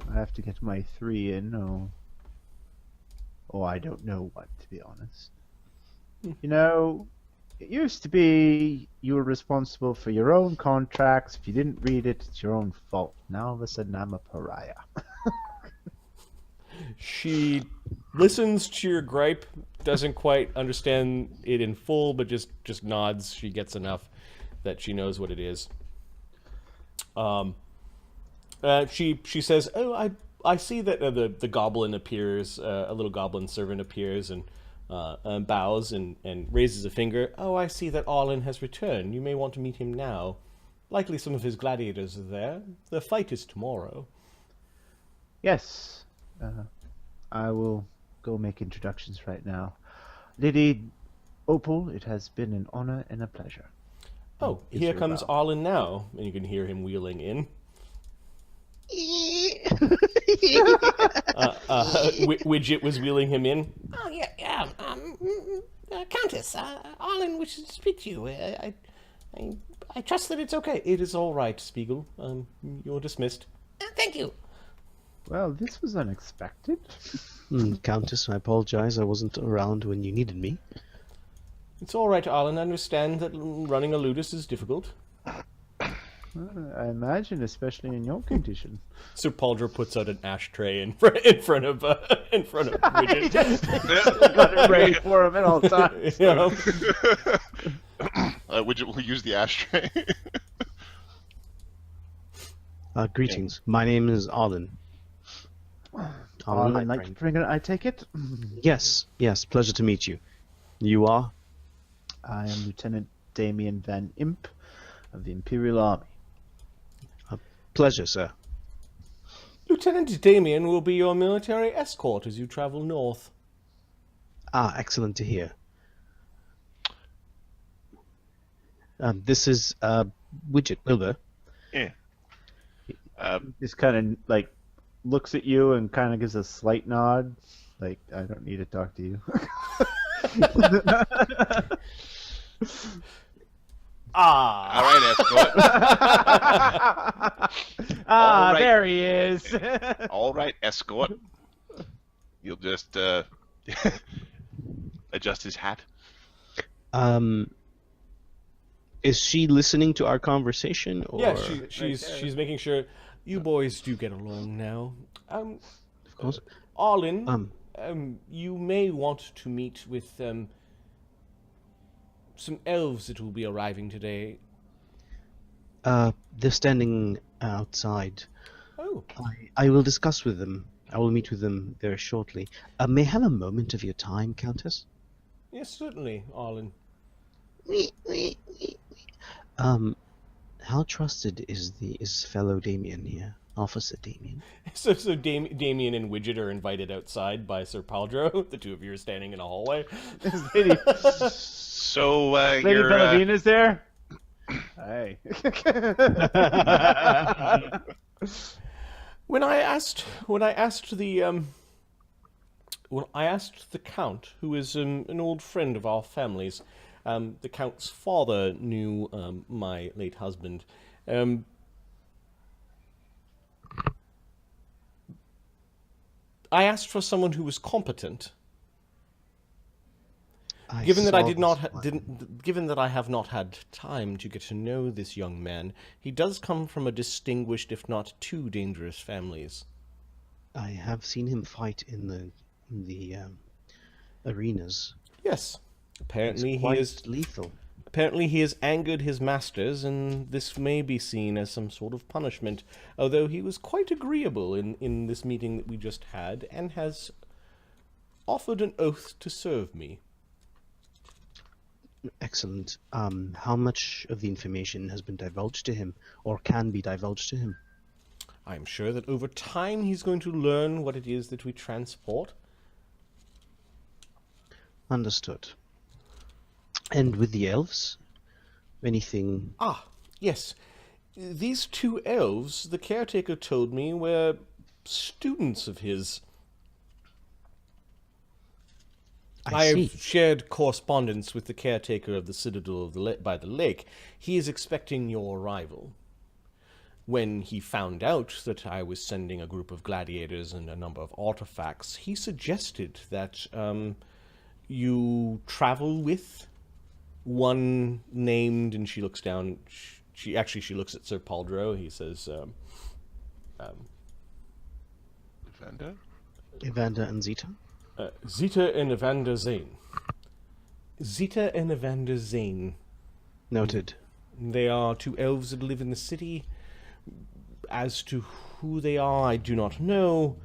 I have to get my 3 in, Oh, I don't know what, to be honest. You know, it used to be you were responsible for your own contracts. If you didn't read it, it's your own fault. Now all of a sudden I'm a pariah. She listens to your gripe, doesn't quite understand it in full, but just nods. She gets enough that she knows what it is. She says, "Oh, I see that the goblin appears. A little goblin servant appears and bows and raises a finger. Oh, I see that Arlen has returned. You may want to meet him now. Likely some of his gladiators are there. The fight is tomorrow." Yes. I will go make introductions right now. Lady Opal, it has been an honor and a pleasure. Oh, here comes Arlen now, and you can hear him wheeling in. Widget was wheeling him in. Oh, yeah. Countess, Arlen wishes to speak to you. I trust that it's okay. It is all right, Spiegel. You're dismissed. Thank you. Well, this was unexpected. Countess, I apologize. I wasn't around when you needed me. It's all right, Arlen. I understand that running a ludus is difficult. I imagine, especially in your condition. Sir Pauldro puts out an ashtray in front of Widget. Got it ready for him at all times. You know? Widget will use the ashtray. Greetings. My name is Arlen. Arlen Lightbringer, I take it? Yes, pleasure to meet you. You are? I am Lieutenant Damian Van Imp of the Imperial Army. Pleasure, sir. Lieutenant Damian will be your military escort as you travel north. Excellent to hear. This is Widget Wilbur. Yeah. Just kind of like looks at you and kind of gives a slight nod, like I don't need to talk to you. All right, escort. All right. There he is. All right, escort. You'll just adjust his hat. Is she listening to our conversation? Or... Yeah, she's making sure you boys do get along now. Of course. Arlen, you may want to meet with some elves that will be arriving today. They're standing outside. Oh. I will discuss with them. I will meet with them very shortly. May I have a moment of your time, Countess? Yes, certainly, Arlen. How trusted is fellow Damian here, Officer Damian? So Damian and Widget are invited outside by Sir Pauldro. The two of you are standing in a hallway. So Lady you're Bellavina's there. Hey. When I asked the Count, who is an old friend of our family's, the Count's father knew my late husband. I asked for someone who was competent. Given that I have not had time to get to know this young man, he does come from a distinguished, if not too dangerous, families. I have seen him fight in the arenas. Yes, apparently he is lethal. Apparently he has angered his masters, and this may be seen as some sort of punishment. Although he was quite agreeable in this meeting that we just had, and has offered an oath to serve me. Excellent. How much of the information has been divulged to him, or can be divulged to him? I'm sure that over time he's going to learn what it is that we transport. Understood. And with the elves? Anything... Ah, yes. These two elves, the caretaker told me, were students of his. I have shared correspondence with the caretaker of the citadel of by the lake. He is expecting your arrival. When he found out that I was sending a group of gladiators and a number of artifacts, he suggested that you travel with one named, and she looks down. She looks at Sir Pauldro. He says, Evander and Zita? Zita and Evander Zayn. Zita and Evander Zayn. Noted. They are two elves that live in the city. As to who they are, I do not know.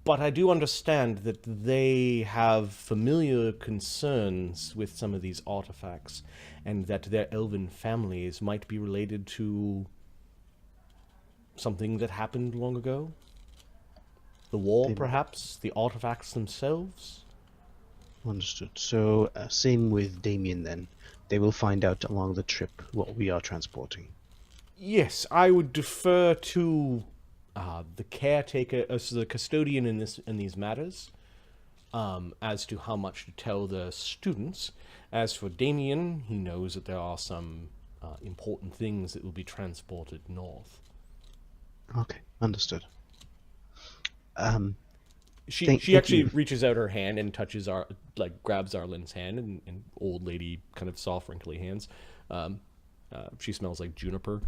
But I do understand that they have familiar concerns with some of these artifacts, and that their elven families might be related to something that happened long ago. The war, perhaps? The artifacts themselves? Understood. So, same with Damian then. They will find out along the trip what we are transporting. Yes, I would defer to the caretaker, the custodian in these matters, as to how much to tell the students. As for Damian, he knows that there are some important things that will be transported north. Okay, understood. She actually reaches out her hand and touches grabs Arlen's hand, and old lady kind of soft, wrinkly hands. She smells like juniper.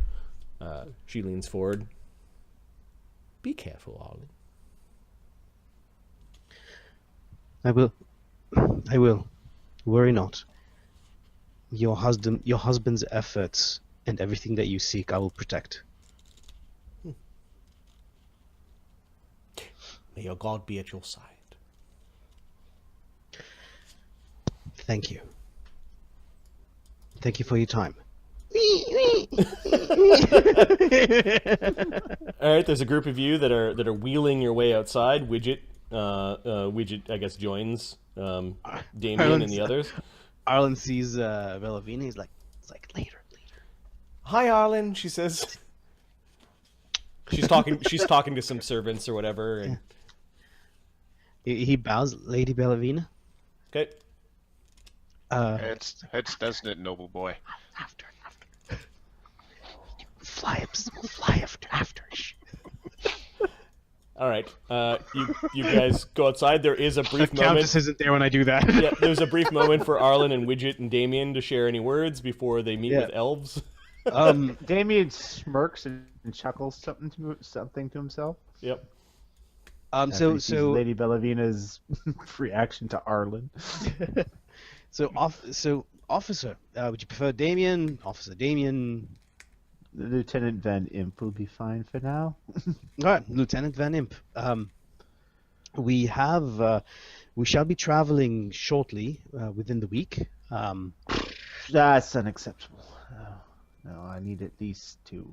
She leans forward. Be careful, Arlen. I will. Worry not. Your husband's efforts and everything that you seek, I will protect. May your God be at your side. Thank you. Thank you for your time. All right, there's a group of you that are wheeling your way outside. Widget, I guess, joins Damian and the others. Arlen sees Velavina. He's like, later. Hi, Arlen. She says. She's talking to some servants or whatever. And... He bows, Lady Bellavina. Okay. Heads, doesn't it, noble boy? After. Fly after. All right. You guys go outside. There is a brief The moment. Countess isn't there when I do that. Yeah, there's a brief moment for Arlen and Widget and Damian to share any words before they meet with elves. Damian smirks and chuckles something to himself. Yep. So Lady Bellavina's reaction to Arlen. Officer, would you prefer Damian? Officer Damian. Lieutenant Van Imp will be fine for now. All right, Lieutenant Van Imp. We shall be traveling shortly within the week. That's unacceptable. No, I need at least 2.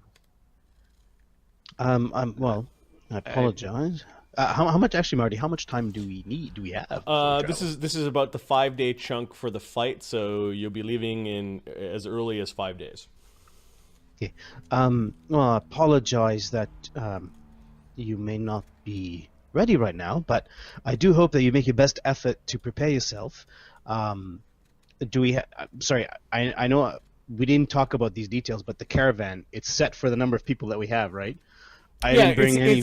Well, I apologize. How much, actually, Marty? How much time do we need? Do we have? This is about the 5-day chunk for the fight, so you'll be leaving in as early as 5 days. Okay. Well, I apologize that you may not be ready right now, but I do hope that you make your best effort to prepare yourself. Do we? Sorry, I know we didn't talk about these details, but the caravan, it's set for the number of people that we have, right? I didn't bring any.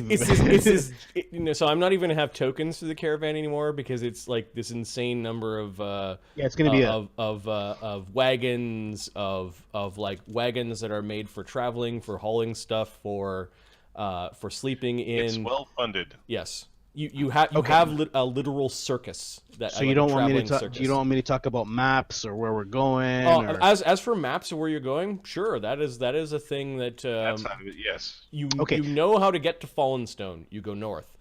So I'm not even gonna have tokens for the caravan anymore because it's like this insane number of it's gonna be of wagons of like wagons that are made for traveling, for hauling stuff, for sleeping in. It's well funded. Yes. You have a literal circus. So you don't want me to talk. You don't want me to talk about maps or where we're going. As for maps of where you're going, sure, that is a thing that. That's out of it. Yes. You know how to get to Fallen Stone. You go north,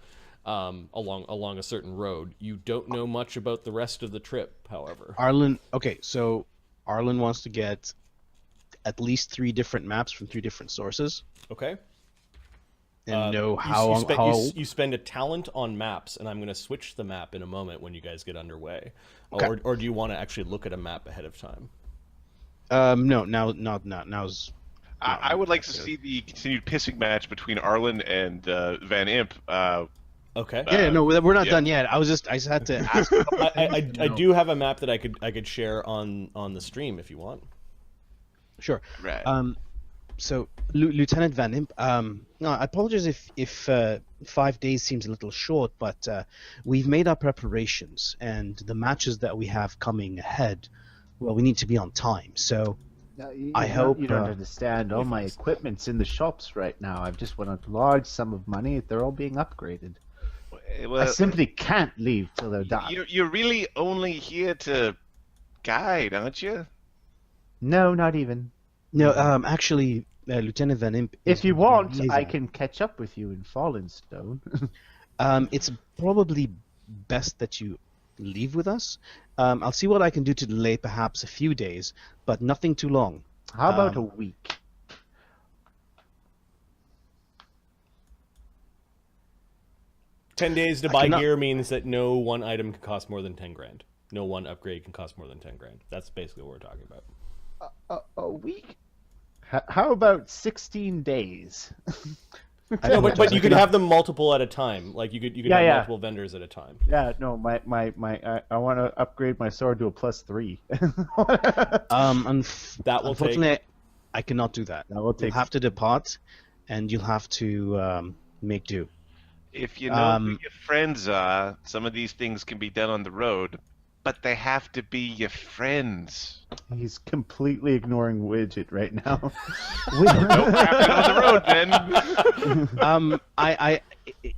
along a certain road. You don't know much about the rest of the trip, however. Arlen. Okay, so Arlen wants to get at least 3 different maps from 3 different sources. Okay. And know you spend a talent on maps, and I'm going to switch the map in a moment when you guys get underway. Okay. Or do you want to actually look at a map ahead of time? No, now's. I would like to see the continued pissing match between Arlen and Van Imp. Okay. Yeah, no, we're not done yet. I just had to ask. I do have a map that I could share on the stream if you want. Sure. Right. So, Lieutenant Van Imp, no, I apologize if 5 days seems a little short, but we've made our preparations, and the matches that we have coming ahead, well, we need to be on time. So, I hope you don't understand. All my equipment's in the shops right now. I've just won a large sum of money. They're all being upgraded. Well, I simply can't leave till they're done. You're really only here to guide, aren't you? No, not even. No, actually, Lieutenant Van Imp. If you want, I can catch up with you in Fallen Stone. It's probably best that you leave with us. I'll see what I can do to delay perhaps a few days, but nothing too long. How about a week? $10 days to buy gear means that no one item can cost more than 10 grand. No one upgrade can cost more than 10 grand. That's basically what we're talking about. A week? How about 16 days? No, but you could have them multiple at a time. Like you could have multiple vendors at a time. Yeah, no, I want to upgrade my sword to a +3. That will unfortunately, take. I cannot do that. That will take. You'll have to depart, and you'll have to make do. If you know who your friends are, some of these things can be done on the road, but they have to be your friends. He's completely ignoring Widget right now. Don't happen on the road, then.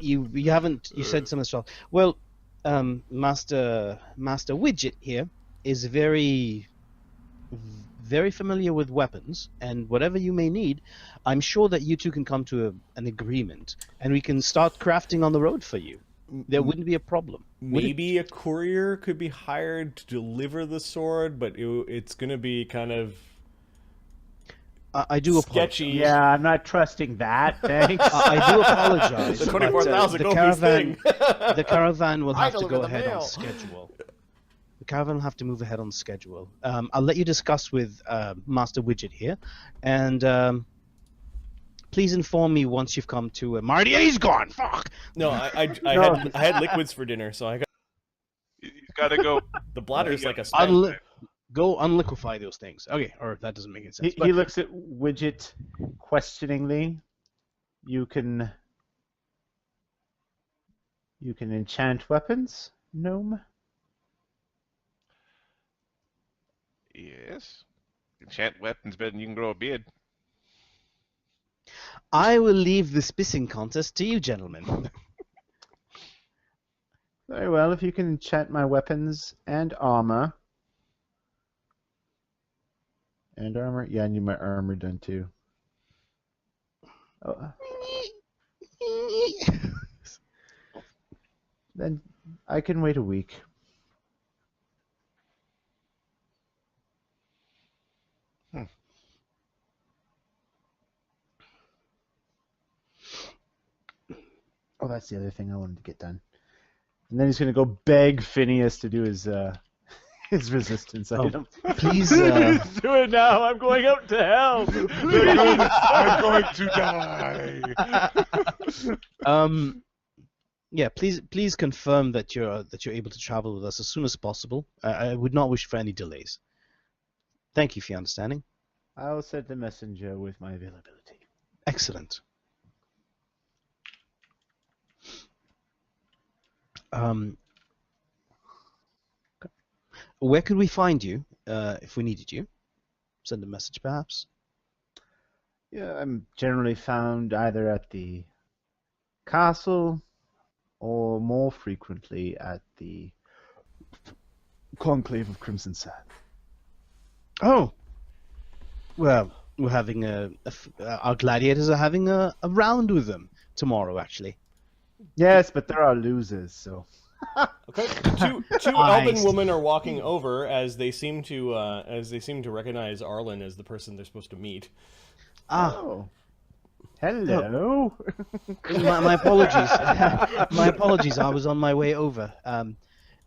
You haven't. You said something strong. Well, Master Widget here is very familiar with weapons, and whatever you may need, I'm sure that you two can come to an agreement, and we can start crafting on the road for you. There wouldn't be a problem. Maybe a courier could be hired to deliver the sword, but it's going to be kind of I do sketchy. Yeah, I'm not trusting that. Thanks. I do apologize. The 24,000 the caravan will have to go ahead on schedule. The caravan will have to move ahead on schedule. I'll let you discuss with Master Widget here, and please inform me once you've come to Marty. He's gone. Fuck. No, I had liquids for dinner, so I got. You gotta go. The bladder's like a sponge. Go unliquefy those things. Okay, or that doesn't make any sense. He looks at Widget questioningly. You can enchant weapons, gnome? Yes. Enchant weapons better than you can grow a beard. I will leave the spissing contest to you, gentlemen. Very well, if you can enchant my weapons and armor. And armor? Yeah, I need my armor done too. Oh. Then I can wait a week. Oh, that's the other thing I wanted to get done. And then he's going to go beg Phineas to do his resistance item. Please do it now. I'm going out to hell. I'm going to die. Yeah, please confirm that you're able to travel with us as soon as possible. I would not wish for any delays. Thank you for your understanding. I'll send a messenger with my availability. Excellent. Where could we find you if we needed you? Send a message, perhaps. Yeah, I'm generally found either at the castle or more frequently at the Conclave of Crimson Scale. Oh, well, we're having our gladiators are having a round with them tomorrow, actually. Yes, but there are losers, so. Okay, two elven women are walking over as they seem to recognize Arlen as the person they're supposed to meet. Oh. Hello. My apologies. My apologies. I was on my way over.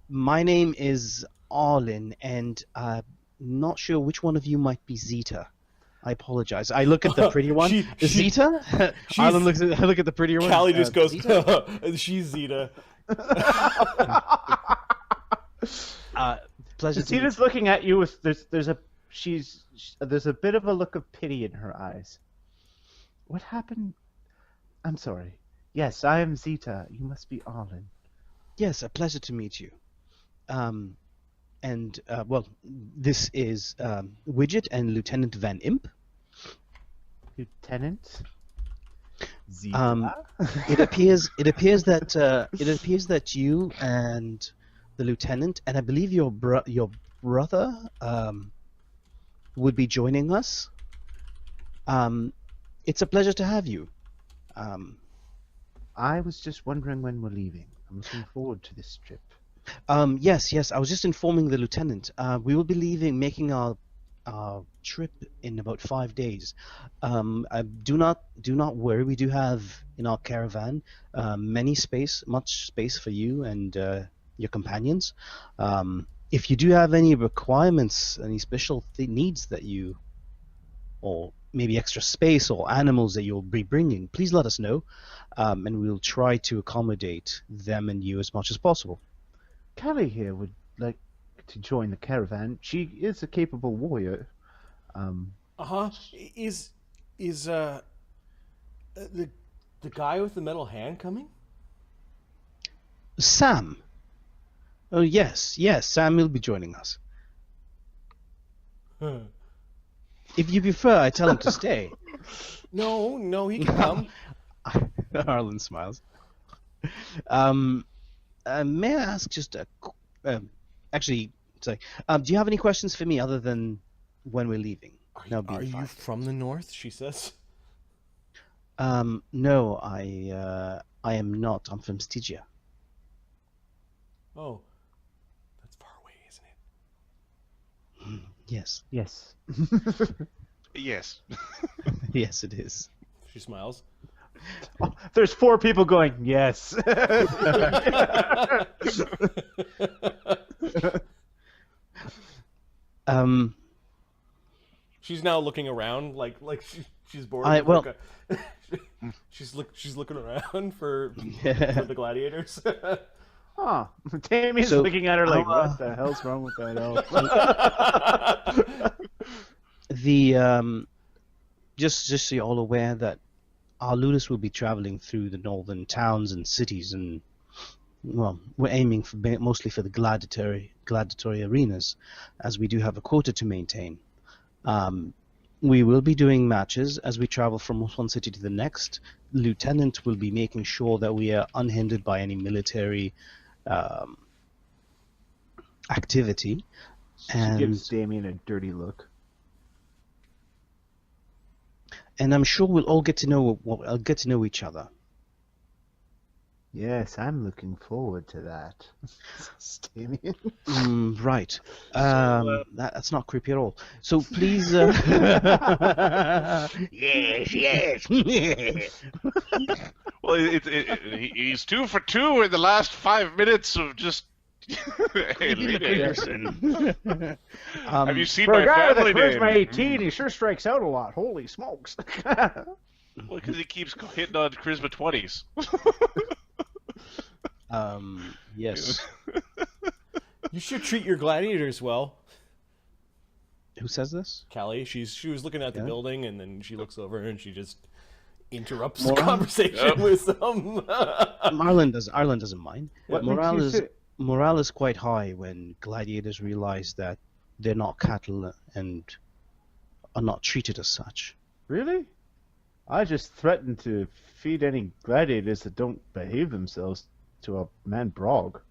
My name is Arlen, and I'm not sure which one of you might be Zita. I apologize. I look at the pretty one. Zita? Arlen looks at. I look at the prettier one. Callie just goes, Zita? she's Zita. Pleasure. Zita's looking at you with there's a bit of a look of pity in her eyes. What happened? I'm sorry. Yes, I am Zita. You must be Arlen. Yes, a pleasure to meet you. Well, this is Widget and Lieutenant Van Imp. Lieutenant? Zita? It appears that you and the lieutenant, and I believe your brother, would be joining us. It's a pleasure to have you. I was just wondering when we're leaving. I'm looking forward to this trip. Yes. I was just informing the lieutenant. We will be making our trip in about 5 days. Do not worry. We do have in our caravan much space for you and your companions. If you do have any requirements, any special needs that you, or maybe extra space or animals that you'll be bringing, please let us know, and we'll try to accommodate them and you as much as possible. Callie here would like to join the caravan. She is a capable warrior. Is the guy with the metal hand coming? Sam. Oh yes, Sam will be joining us. If you prefer, I tell him to stay. No, he can come. Arlen smiles. May I ask just actually, sorry. Do you have any questions for me other than when we're leaving? Are you from the north? She says. No, I am not. I'm from Stygia. Oh, that's far away, isn't it? Yes. Yes. Yes. Yes, it is. She smiles. Oh, there's 4 people going, yes. She's now looking around like she's bored. She's looking around for the gladiators. Huh. Tammy's looking at her like, what the hell's wrong with that elf? Just so you're all aware that our Ludus will be traveling through the northern towns and cities, and well, we're aiming for mostly for the gladiatory arenas, as we do have a quota to maintain. We will be doing matches as we travel from one city to the next. Lieutenant will be making sure that we are unhindered by any military activity. She gives Damian a dirty look. And I'm sure we'll all get to know each other. Yes, I'm looking forward to that. Damian. Right. That's not creepy at all. So please. Yes. Well, he's 2 for 2 in the last 5 minutes of just. Hey, have you seen For my a guy with a family charisma name? 18, he sure strikes out a lot. Holy smokes. Well, because he keeps hitting on charisma 20s. Yes. You should treat your gladiators well. Who says this? Callie. She was looking at the building, and then she looks over and she just interrupts Moral? the conversation with some. Arlen doesn't mind. What Morale is quite high when gladiators realize that they're not cattle and are not treated as such. Really? I just threatened to feed any gladiators that don't behave themselves to a man Brog.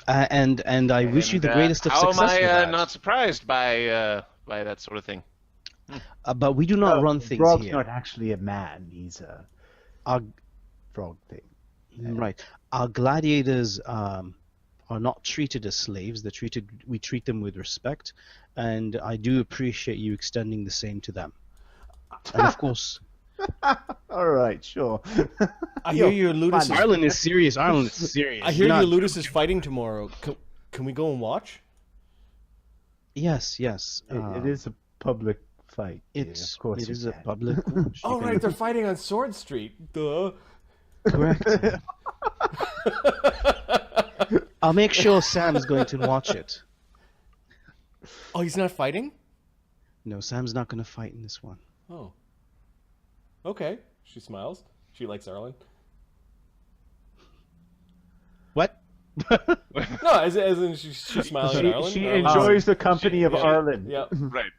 And I wish you the greatest of success. How am I with that. not surprised by that sort of thing? But we do not run things Brog's here. not actually a man. He's a frog thing. Right. Our gladiators are not treated as slaves. We treat them with respect, and I do appreciate you extending the same to them. And of course, all right, sure. I hear your Ludus. Arlen is serious. I hear your Ludus is fighting tomorrow. Can we go and watch? Yes. It is a public fight. It's of course it you is a can. public. Oh right, they're fighting on Sword Street. Duh. Correct. I'll make sure Sam is going to watch it. Oh, he's not fighting? No, Sam's not going to fight in this one. Oh. Okay. She smiles. She likes Arlen. What? No, as in she's smiling at Arlen. She enjoys the company of Arlen. Yeah. Right.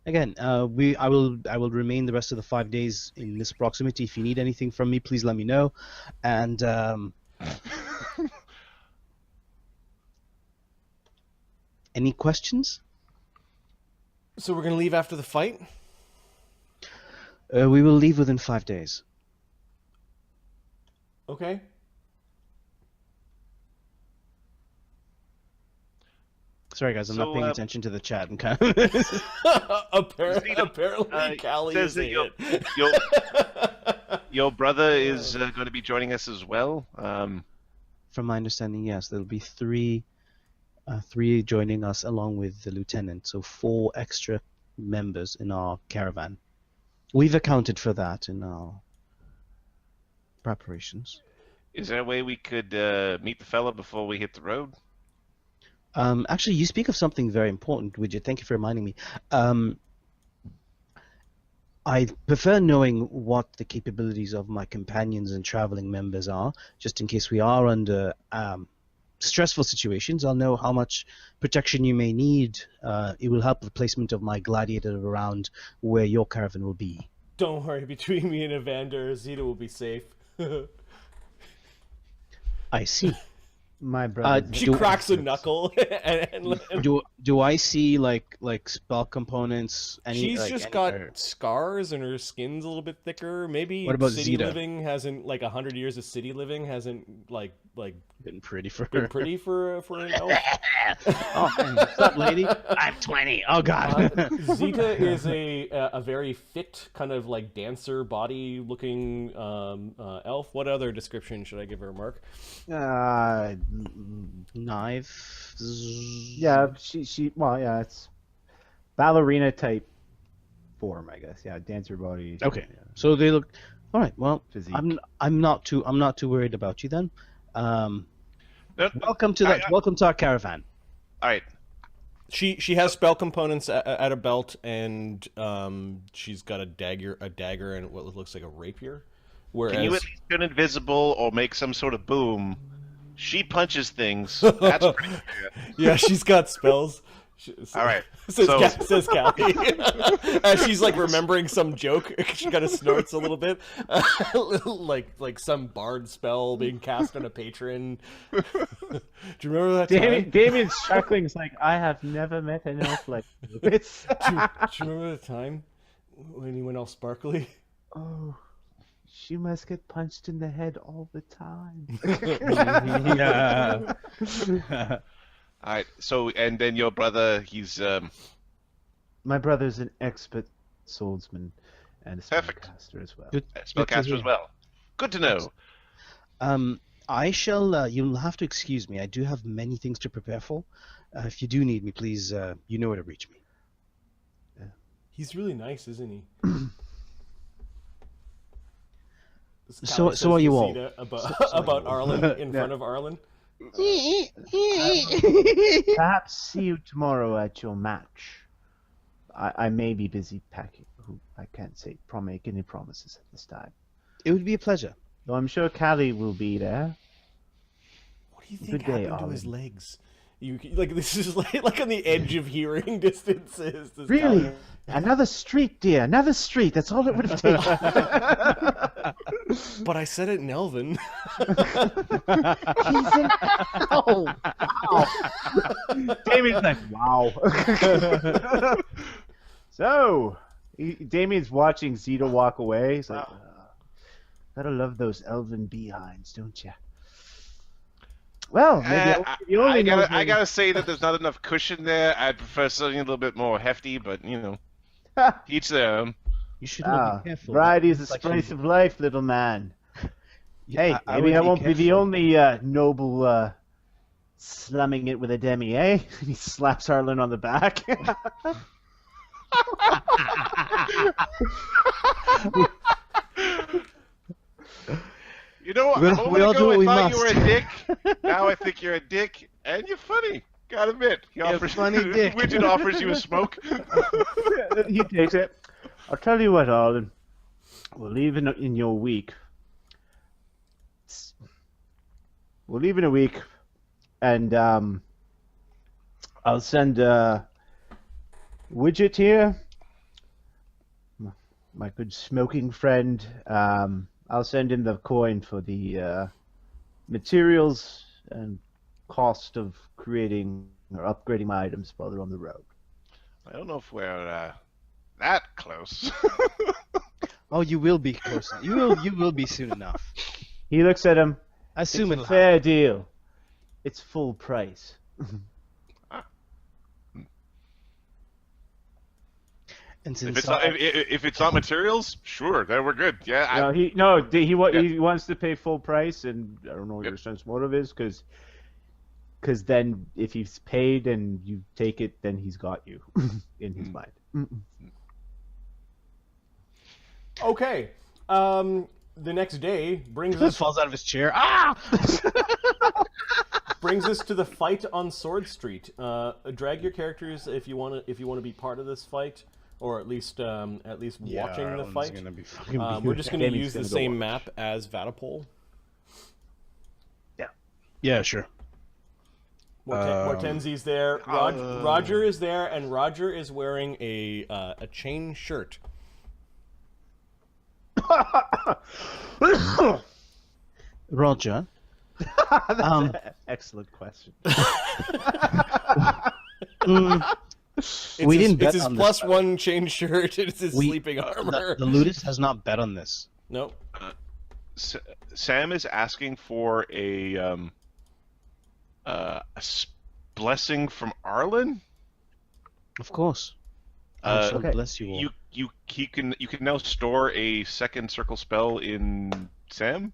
Again, I will remain the rest of the 5 days in this proximity. If you need anything from me, please let me know. And any questions? So we're gonna leave after the fight? We will leave within 5 days. Okay. Sorry, guys, I'm not paying attention to the chat and kind of. Apparently, Callie says is that your brother is going to be joining us as well. From my understanding, yes, there'll be three joining us along with the lieutenant, so 4 extra members in our caravan. We've accounted for that in our preparations. Is there a way we could meet the fella before we hit the road? Actually, you speak of something very important, Widget. Thank you for reminding me. I prefer knowing what the capabilities of my companions and traveling members are, just in case we are under stressful situations. I'll know how much protection you may need. It will help the placement of my gladiator around where your caravan will be. Don't worry, between me and Evander, Zita will be safe. I see. My brother. She cracks a knuckle. and Do I see like spell components? She's just got scars and her skin's a little bit thicker. Maybe what about city Zita? living hasn't 100 years of city living hasn't been pretty for been her. pretty for an elf. Oh, what's up, lady? I'm 20. Oh God. Zita is a very fit kind of like dancer body looking elf. What other description should I give her, Mark? Knife. Yeah, she. Well, yeah, it's ballerina type form, I guess. Yeah, dancer body. Okay. Yeah. So they look. All right. Well, Physique. I'm not too worried about you then. Welcome to our caravan. All right. She has spell components at a belt, and she's got a dagger, and what looks like a rapier. Whereas... Can you at least turn invisible or make some sort of boom? She punches things. That's pretty good. Yeah, she's got spells. All right. Says Callie. As she's like remembering some joke. She kind of snorts a little bit. like some bard spell being cast on a patron. Do you remember that time? Damian's chuckling. It's like, I have never met an elf like this. Do you remember the time when he went all sparkly? Oh, she must get punched in the head all the time. Yeah. All right. So, and then your brother, he's My brother's an expert swordsman and a Perfect. spellcaster as well. Good to spellcaster hear. as well. Good to know. I shall. You'll have to excuse me. I do have many things to prepare for. If you do need me, please, you know where to reach me. He's really nice, isn't he? So are you all. About Arlen in front of Arlen. Perhaps see you tomorrow at your match. I may be busy packing. I can't make any promises at this time. It would be a pleasure. Though I'm sure Callie will be there. What do you think Good day, happened to Arlen. his legs? This is like on the edge of hearing distances. Really? Another street, dear. Another street. That's all it would have taken. But I said it in Elven. Oh, wow. Damian's like, wow. So, Damian's watching Zita walk away. He's like, gotta love those elven behinds, don't you? Well, maybe I gotta say that there's not enough cushion there. I'd prefer something a little bit more hefty, but you know, each their own. You should be careful. Variety is the Like spice of life, little man. Hey, I maybe would I be won't be the careful. only noble slumming it with a demi, eh? He slaps Arlen on the back. You know what? We A all moment do ago, what we I thought you were must. a dick. Now I think you're a dick, and you're funny. Gotta admit, he offers funny dick. Widget offers you a smoke. He takes it. I'll tell you what, Arlen. We'll leave in your week. We'll leave in a week, and I'll send Widget here, my good smoking friend. I'll send him the coin for the materials and cost of creating or upgrading my items while they're on the road. I don't know if we're that close. Oh, you will be close. You will be soon enough. He looks at him. Assume It's a it'll fair deal. It's full price. And If since it's not, if it's not materials, sure, then we're good. Yeah, He wants to pay full price, and I don't know what your sense motive is, because then if he's paid and you take it, then he's got you in his mind. Okay. The next day brings us. falls out of his chair. Ah! brings us to the fight on Sword Street. Drag your characters if you want to be part of this fight, or at least watching the fight. Gonna be fucking We're just going to Damian's use the gonna go same watch. map as Vatapole. Yeah, sure. Mortenzie's there. Roger is there, and Roger is wearing a chain shirt. Roger. That's an excellent question. We didn't bet It's his on plus this. one chain shirt. It's his sleeping armor. The Ludus has not bet on this. Nope. Sam is asking for a blessing from Arlen. Of course. I shall okay. bless you all. You can now store a second circle spell in Sam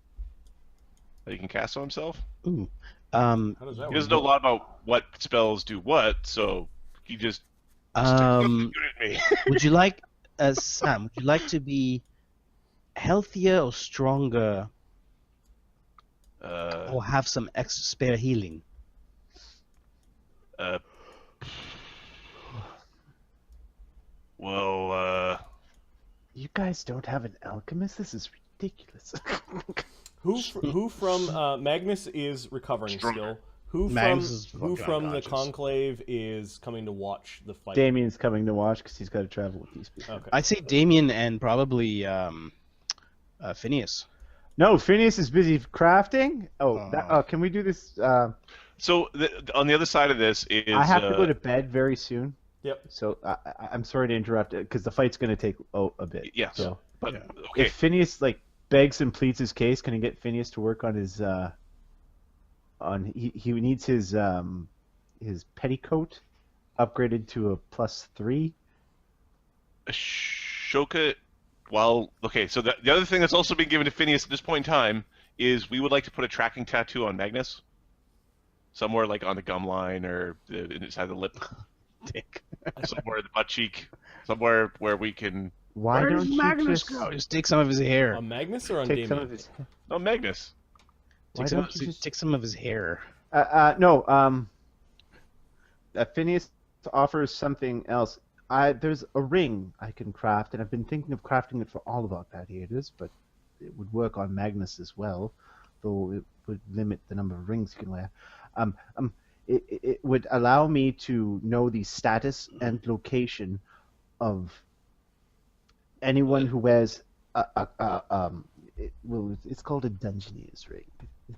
that he can cast on himself. Ooh. How does that He doesn't know a lot about what spells do what, so he just Um, good at me. would you like, Sam? Would you like to be healthier or stronger, or have some extra spare healing? Well, You guys don't have an alchemist? This is ridiculous. Who from Magnus is recovering Stronger. still? Who Magnus is who fucking from the unconscious. Conclave is coming to watch the fight? Damian's coming to watch because he's got to travel with these people. Okay. I'd say Damian and probably Phineas. No, Phineas is busy crafting. Can we do this? so on the other side of this is I have to go to bed very soon. Yep. So I'm sorry to interrupt because the fight's going to take a bit. yes, So but Yeah. okay. if Phineas begs and pleads his case, can I get Phineas to work on his he needs his petticoat upgraded to a +3. Ashoka, so the other thing that's also been given to Phineas at this point in time is we would like to put a tracking tattoo on Magnus. Somewhere like on the gum line or inside the lip. Dick. Somewhere in the butt cheek. Somewhere where we can... Why Where don't does you Magnus just go? Just take some of his hair. On Magnus or on take some Damian? of his? Oh, Magnus. Why don't you just Take some of his hair. no. Phineas offers something else. There's a ring I can craft, and I've been thinking of crafting it for all of our gladiators, but it would work on Magnus as well, though it would limit the number of rings you can wear. It would allow me to know the status and location of anyone who wears it's called a Dungeoneer's ring.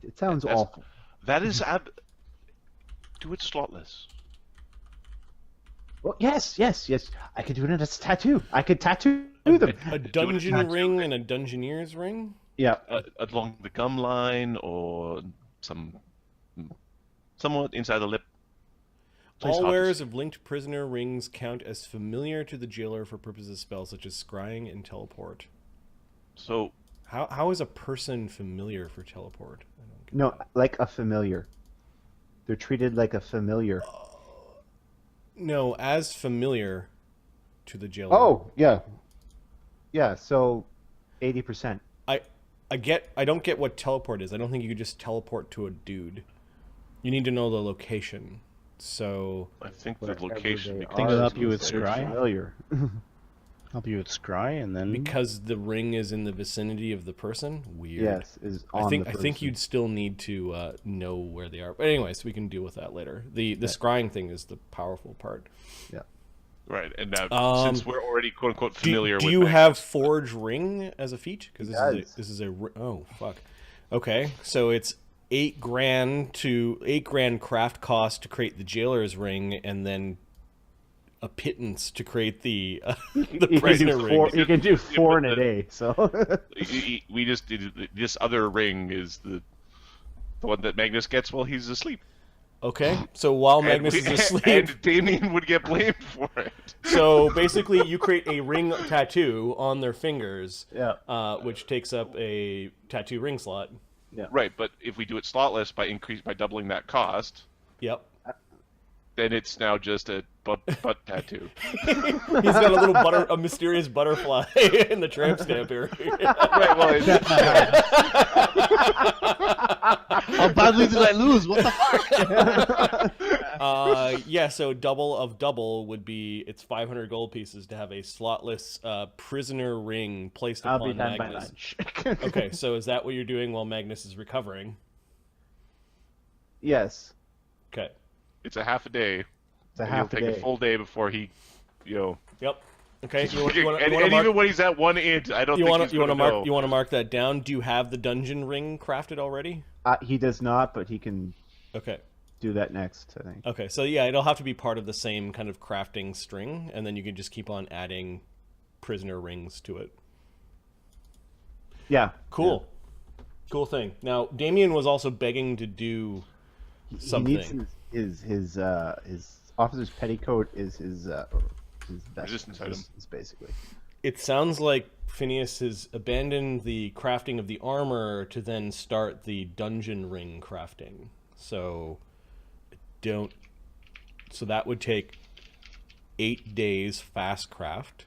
It sounds awful. That is... Do it slotless. Well, yes. I could do it as a tattoo. I could tattoo them. A dungeon ring and a dungeoneer's ring? Yeah. Along the gum line or somewhat inside the lip. Place All hoppers. wearers of linked prisoner rings count as familiar to the jailer for purposes of spells such as scrying and teleport. So, How is a person familiar for teleport? I don't get No, like a familiar. They're treated like a familiar. No, as familiar to the jailer. Oh, yeah. Yeah, so 80%. I don't get what teleport is. I don't think you could just teleport to a dude. You need to know the location. So I think the Wherever location... they because- Think it'll help you is with they're scry? familiar. Help you with scry, and then because the ring is in the vicinity of the person, weird. Yes, is on I think the I think person. you'd still need to know where they are. But anyways, we can deal with that later. The scrying thing is the powerful part. Yeah. Right, and since we're already quote-unquote Do familiar with... you Magnus, have Forge Ring as a feat? Because does. this is a oh fuck. Okay, so it's $8,000 craft cost to create the jailer's ring, and then a pittance to create the prisoner ring. You can do 4 in a day, so... we just did this other ring is the one that Magnus gets while he's asleep. Okay, so while Magnus is asleep, and Damien would get blamed for it. so basically you create a ring tattoo on their fingers, Yeah. which takes up a tattoo ring slot. Right, but if we do it slotless by doubling that cost, Yep. then it's now just a butt tattoo. He's got a mysterious butterfly in the tramp stamp area. Right, well, How badly did I lose? What the fuck? Yeah, so double of double would be it's 500 gold pieces to have a slotless prisoner ring placed I'll upon be done Magnus. by lunch. Okay, so is that what you're doing while Magnus is recovering? Yes. Okay. it's a half a day. It's a And half he'll a take day. a full day before he, Yep. Okay. and even when he's at 1 inch, I don't think he's going to know. You want to mark that down? Do you have the dungeon ring crafted already? He does not, but he can Okay. do that next, I think. Okay, so yeah, it'll have to be part of the same kind of crafting string, and then you can just keep on adding prisoner rings to it. Yeah. Cool. Cool thing. Now, Damian was also begging to do something. He needs his officer's petticoat is his best Resistance item. basically. It sounds like Phineas has abandoned the crafting of the armor to then start the dungeon ring crafting. So that would take 8 days fast craft.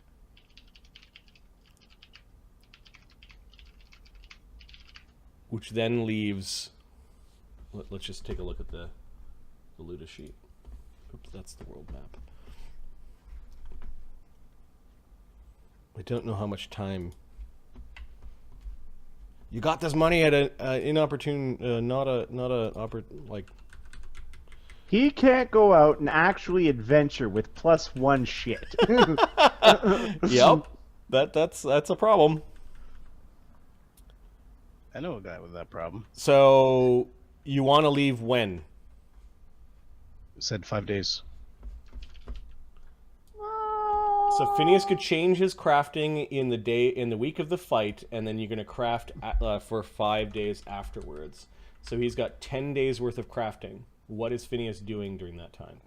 Which then leaves... Let's just take a look at the Luda sheet. Oops, that's the world map. I don't know how much time... You got this money at an inopportune... He can't go out and actually adventure with +1 shit. Yep. That's a problem. I know a guy with that problem. So you want to leave when? Said 5 days. So Phineas could change his crafting in the week of the fight, and then you're going to craft for 5 days afterwards. So he's got 10 days worth of crafting. What is Phineas doing during that time?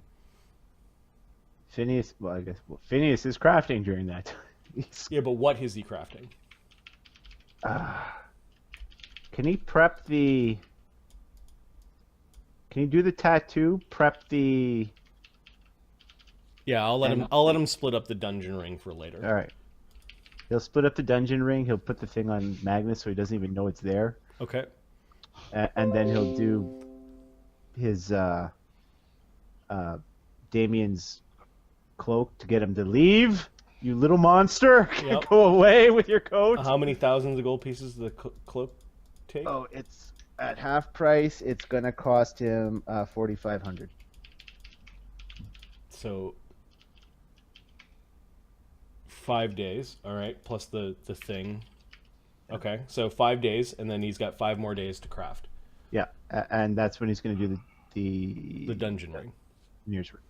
Phineas is crafting during that time. Yeah, but what is he crafting? Can he prep the... Can he do the tattoo? Prep the... Yeah, I'll let him split up the dungeon ring for later. All right. He'll split up the dungeon ring. He'll put the thing on Magnus so he doesn't even know it's there. Okay. And then he'll do his Damian's cloak to get him to leave. You little monster! Yep. Go away with your coat. How many thousands of gold pieces does the cloak take? Oh, it's at half price. It's gonna cost him 4,500. So 5 days, all right, plus the thing. Okay, so 5 days, and then he's got 5 more days to craft. Yeah, and that's when he's gonna do the dungeon ring. Mirror's ring.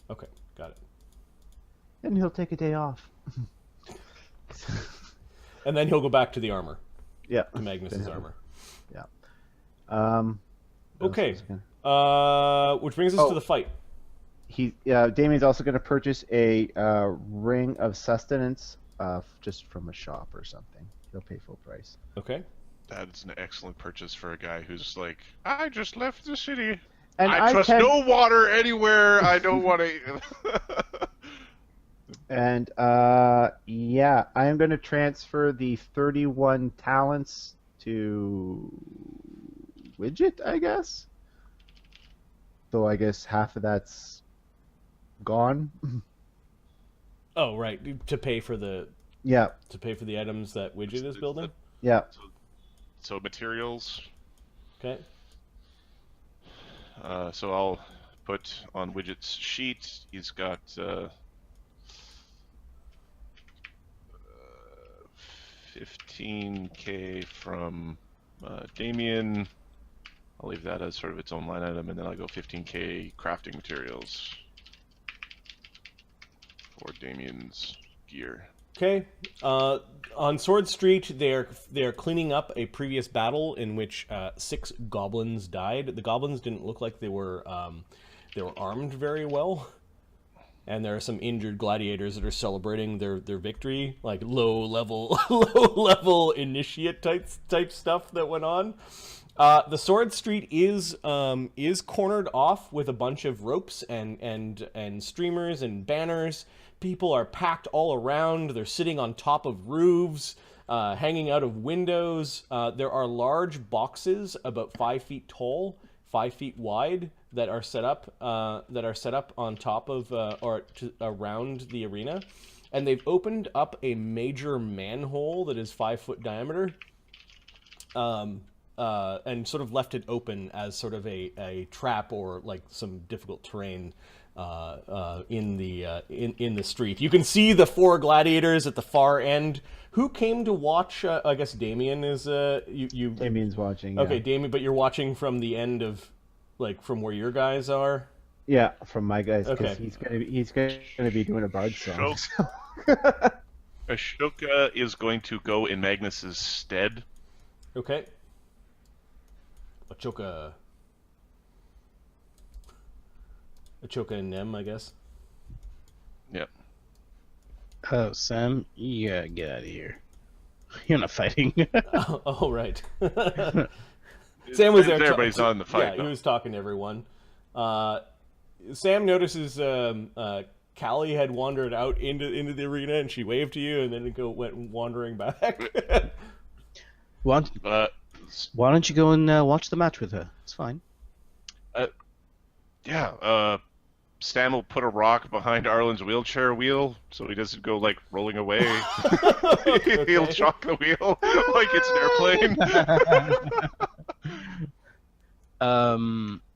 Okay, got it. And he'll take a day off. And then he'll go back to the armor. Yeah. To Magnus's armor. Yeah. Okay. Which brings us to the fight. Damian's also going to purchase a ring of sustenance just from a shop or something. He'll pay full price. Okay. That's an excellent purchase for a guy who's like, I just left the city. And I trust no water anywhere. I don't want to... And, I am going to transfer the 31 talents to Widget, I guess. So I guess half of that's gone. Oh, right. To pay for the items that Widget is building? Yeah. So materials. Okay. So I'll put on Widget's sheet, he's got 15k from Damian. I'll leave that as sort of its own line item, and then I'll go 15k crafting materials for Damian's gear. Okay. On Sword Street, they're cleaning up a previous battle in which 6 goblins died. The goblins didn't look like they were armed very well, and there are some injured gladiators that are celebrating their victory, like low level initiate type stuff that went on. The Sword Street is cornered off with a bunch of ropes and streamers and banners. People are packed all around. They're sitting on top of roofs, hanging out of windows. There are large boxes about 5 feet tall, 5 feet wide that are set up on top of around the arena, and they've opened up a major manhole that is 5 foot diameter. And sort of left it open as sort of a trap or like some difficult terrain in the street. You can see the 4 gladiators at the far end. Who came to watch? I guess Damian is. You. Damian's watching. Okay, Yeah. Damian, but you're watching from the end of, like, from where your guys are. Yeah, from my guys, because Okay. he's gonna be doing a bard song. Ashoka is going to go in Magnus's stead. Okay. Ashoka and Nem, I guess. Yep. Oh, Sam, you gotta get out of here. You're not fighting. Oh, right. Sam was there. Everybody's not in the fight. Yeah, he was talking to everyone. Sam notices Callie had wandered out into the arena, and she waved to you, and then went wandering back. Why don't you go and watch the match with her? It's fine. Sam will put a rock behind Arlen's wheelchair wheel so he doesn't go like rolling away. He'll shock the wheel like it's an airplane.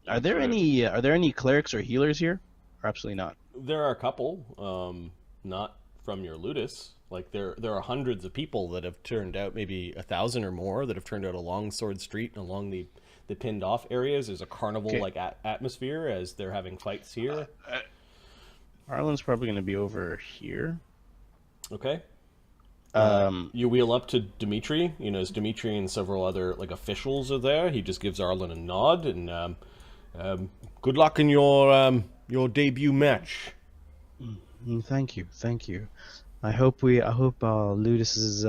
Are there any clerics or healers here? Or absolutely not. There are a couple, not from your Ludus. Like there are hundreds of people that have turned out, maybe 1,000 or more, that have turned out along Sword Street and along the pinned off areas. There's a carnival like atmosphere as they're having fights here. Arlen's probably going to be over here. Okay. You wheel up to Dimitri. You know, as Dimitri and several other like officials are there, he just gives Arlen a nod and good luck in your debut match. Thank you. I hope Ludus is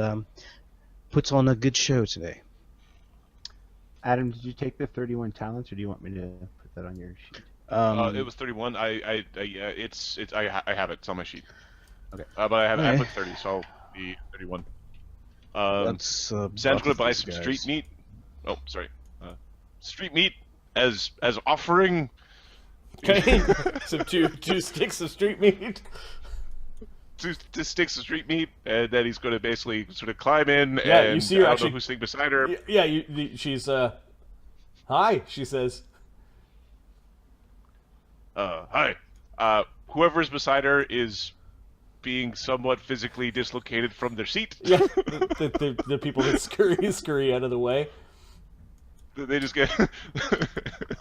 puts on a good show today. Adam, did you take the 31 talents, or do you want me to put that on your sheet? It was 31. I have it. It's on my sheet. Okay. But I put 30, so I'll be 31. That's Sam's gonna buy some street meat. Oh, sorry. Street meat as offering. Okay. So two sticks of street meat. Two sticks of street meat, and then he's going to basically sort of climb in. Yeah, and you see her I don't actually. know who's sitting beside her. Yeah, she's hi. She says. Hi. Whoever's beside her is being somewhat physically dislocated from their seat. Yeah, the people that scurry out of the way. They just get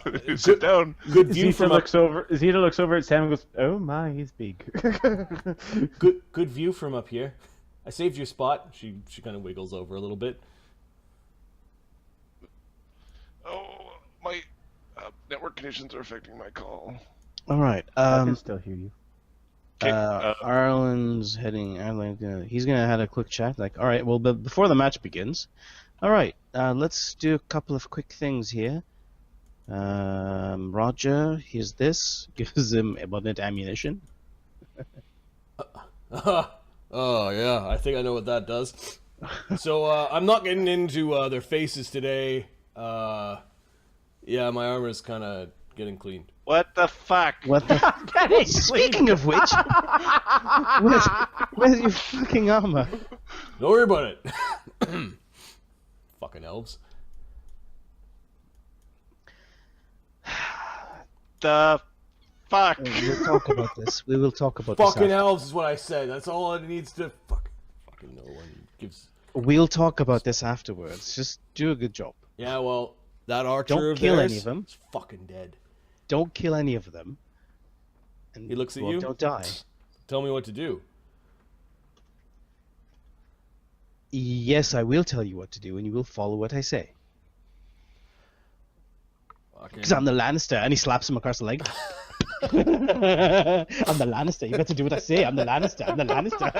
they sit down. Good view Zita looks over at Sam and goes, "Oh my, he's big." Good view from up here. I saved your spot. She kind of wiggles over a little bit. Oh, my network conditions are affecting my call. All right. I can still hear you. Arlen's heading. He's gonna have a quick chat. Like, all right. Well, but before the match begins, all right. Let's do a couple of quick things here. Roger, here's this. Gives him abundant ammunition. Oh yeah, I think I know what that does. So I'm not getting into their faces today. Yeah, my armor's kind of getting cleaned. What the fuck? What the? Speaking of which, where's your fucking armor? Don't worry about it. Fucking elves. The fuck? We'll talk about this. We will talk about this. Fucking elves is what I said. That's all it needs to. Fucking no one gives. We'll talk about this afterwards. Just do a good job. Yeah, well, that archer Don't of kill theirs any of them. is fucking dead. Don't kill any of them. And, He looks at well, you. Don't die. Tell me what to do. Yes, I will tell you what to do, and you will follow what I say. Because I'm the Lannister, and he slaps him across the leg. I'm the Lannister. You got to do what I say. I'm the Lannister. I'm the Lannister.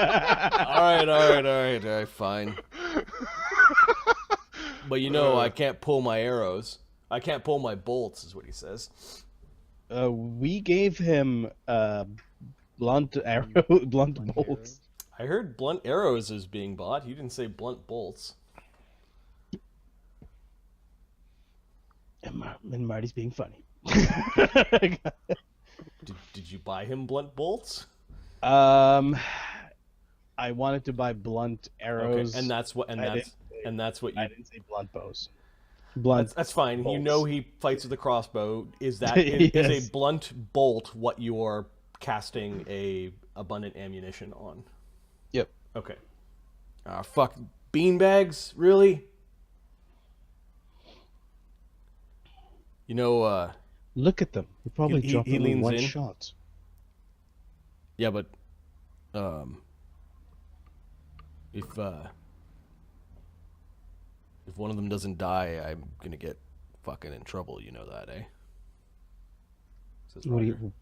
all right, fine. But you know, I can't pull my arrows. I can't pull my bolts, is what he says. We gave him blunt bolts. I heard blunt arrows is being bought. You didn't say blunt bolts. And Marty's being funny. Did you buy him blunt bolts? I wanted to buy blunt arrows. Okay. And that's what you. I didn't say blunt bows. Blunt. That's fine. bolts. You know he fights with a crossbow. Is that Yes. is a blunt bolt what you're casting a abundant ammunition on? Yep. Okay. Fuck beanbags, really? You know, Look at them. You probably He drop them in leans one in. shot. yeah, but if one of them doesn't die, I'm gonna get fucking in trouble. You know that, eh? Says What are Roger.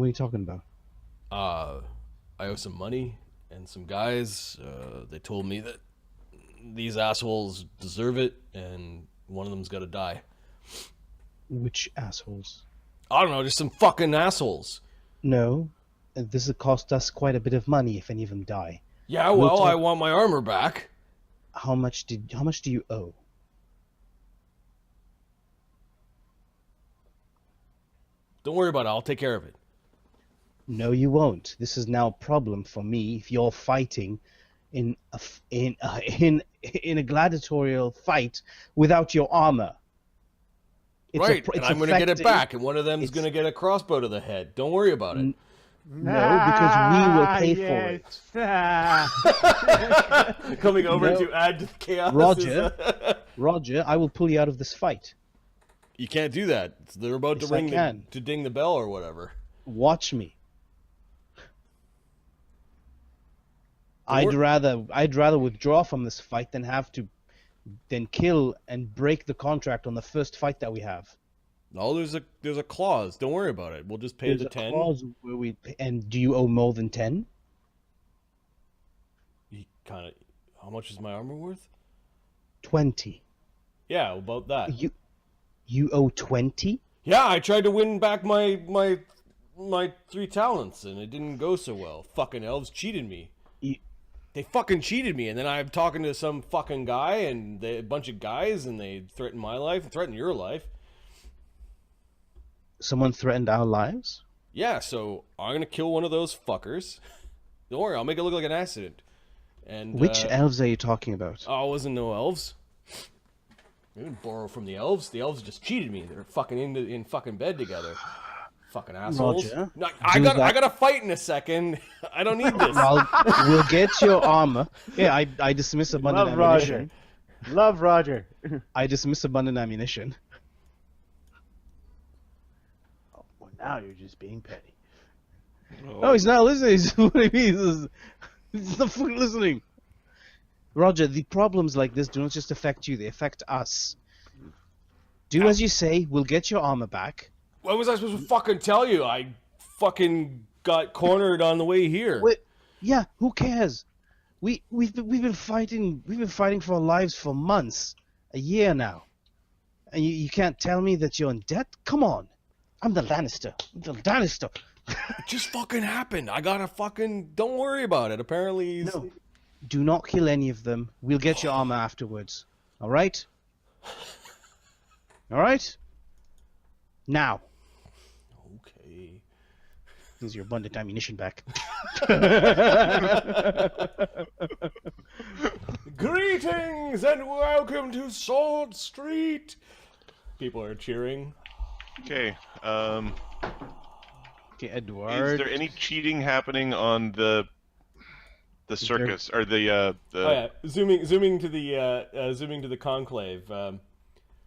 you talking about? I owe some money and some guys. They told me that these assholes deserve it, and one of them's got to die. Which assholes? I don't know, just some fucking assholes. No, this will cost us quite a bit of money if any of them die. Yeah, We'll well, talk- I want my armor back. How much do you owe? Don't worry about it. I'll take care of it. No, you won't. This is now a problem for me if you're fighting in a gladiatorial fight without your armor. Right, and I'm going to get it affecting- back, and one of them's it's- going to get a crossbow to the head. Don't worry about it. No, because we will pay for it. Coming over No. to add to the chaos. Roger. Roger, I will pull you out of this fight. You can't do that. They're about Yes, to I can. to ding the bell or whatever. Watch me. Don't I'd rather withdraw from this fight than kill and break the contract on the first fight that we have. No, there's a clause. Don't worry about it. We'll just pay There's the a 10. clause where and do you owe more than 10? You kind of. How much is my armor worth? 20. Yeah, about that. You owe 20? Yeah, I tried to win back my 3 talents, and it didn't go so well. Fucking elves cheated me. They fucking cheated me, and then I'm talking to some fucking guy, and a bunch of guys, and they threatened my life, and threatened your life. Someone threatened our lives? Yeah, so I'm gonna kill one of those fuckers. Don't worry, I'll make it look like an accident. And Which elves are you talking about? Oh, it wasn't no elves. We didn't borrow from the elves. The elves just cheated me. They're fucking in fucking bed together. Fucking assholes. Roger, No, I got to fight in a second. I don't need this. Well, we'll get your armor. Yeah, I dismiss abundant Love ammunition. Roger. Love Roger. I dismiss abundant ammunition. Well, now you're just being petty. Oh, he's not listening. What do you mean? He's not fucking listening. Roger, the problems like this do not just affect you, they affect us. Do as you say, we'll get your armor back. What was I supposed to fucking tell you? I fucking got cornered on the way here. Wait, yeah, who cares? We've been fighting for our lives for months, a year now. And you can't tell me that you're in debt? Come on. I'm the Lannister. It just fucking happened. I gotta fucking... Don't worry about it. Apparently he's... No. Do not kill any of them. We'll get your armor afterwards. All right? All right? Now. Okay. Here's your abundant ammunition back. Greetings and welcome to Sword Street. People are cheering. Okay. Okay, Is Eduard. there any cheating happening on the circus or the Oh yeah, zooming to the conclave.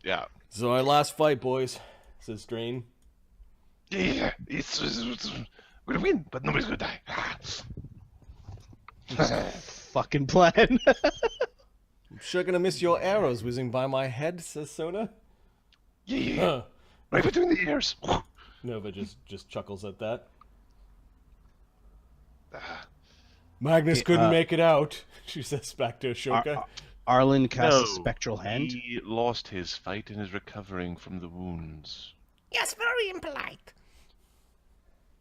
yeah. So our last fight, boys, says Drayne. Yeah, it's we're gonna win, but nobody's gonna die. Fucking plan. I'm sure gonna miss your arrows whizzing by my head, says Sona. Yeah, Huh. right between the ears. Nova just chuckles at that. Magnus couldn't make it out, she says back to Ashoka. Arlen casts No, a spectral hand. he lost his fight and is recovering from the wounds. Yes, very impolite.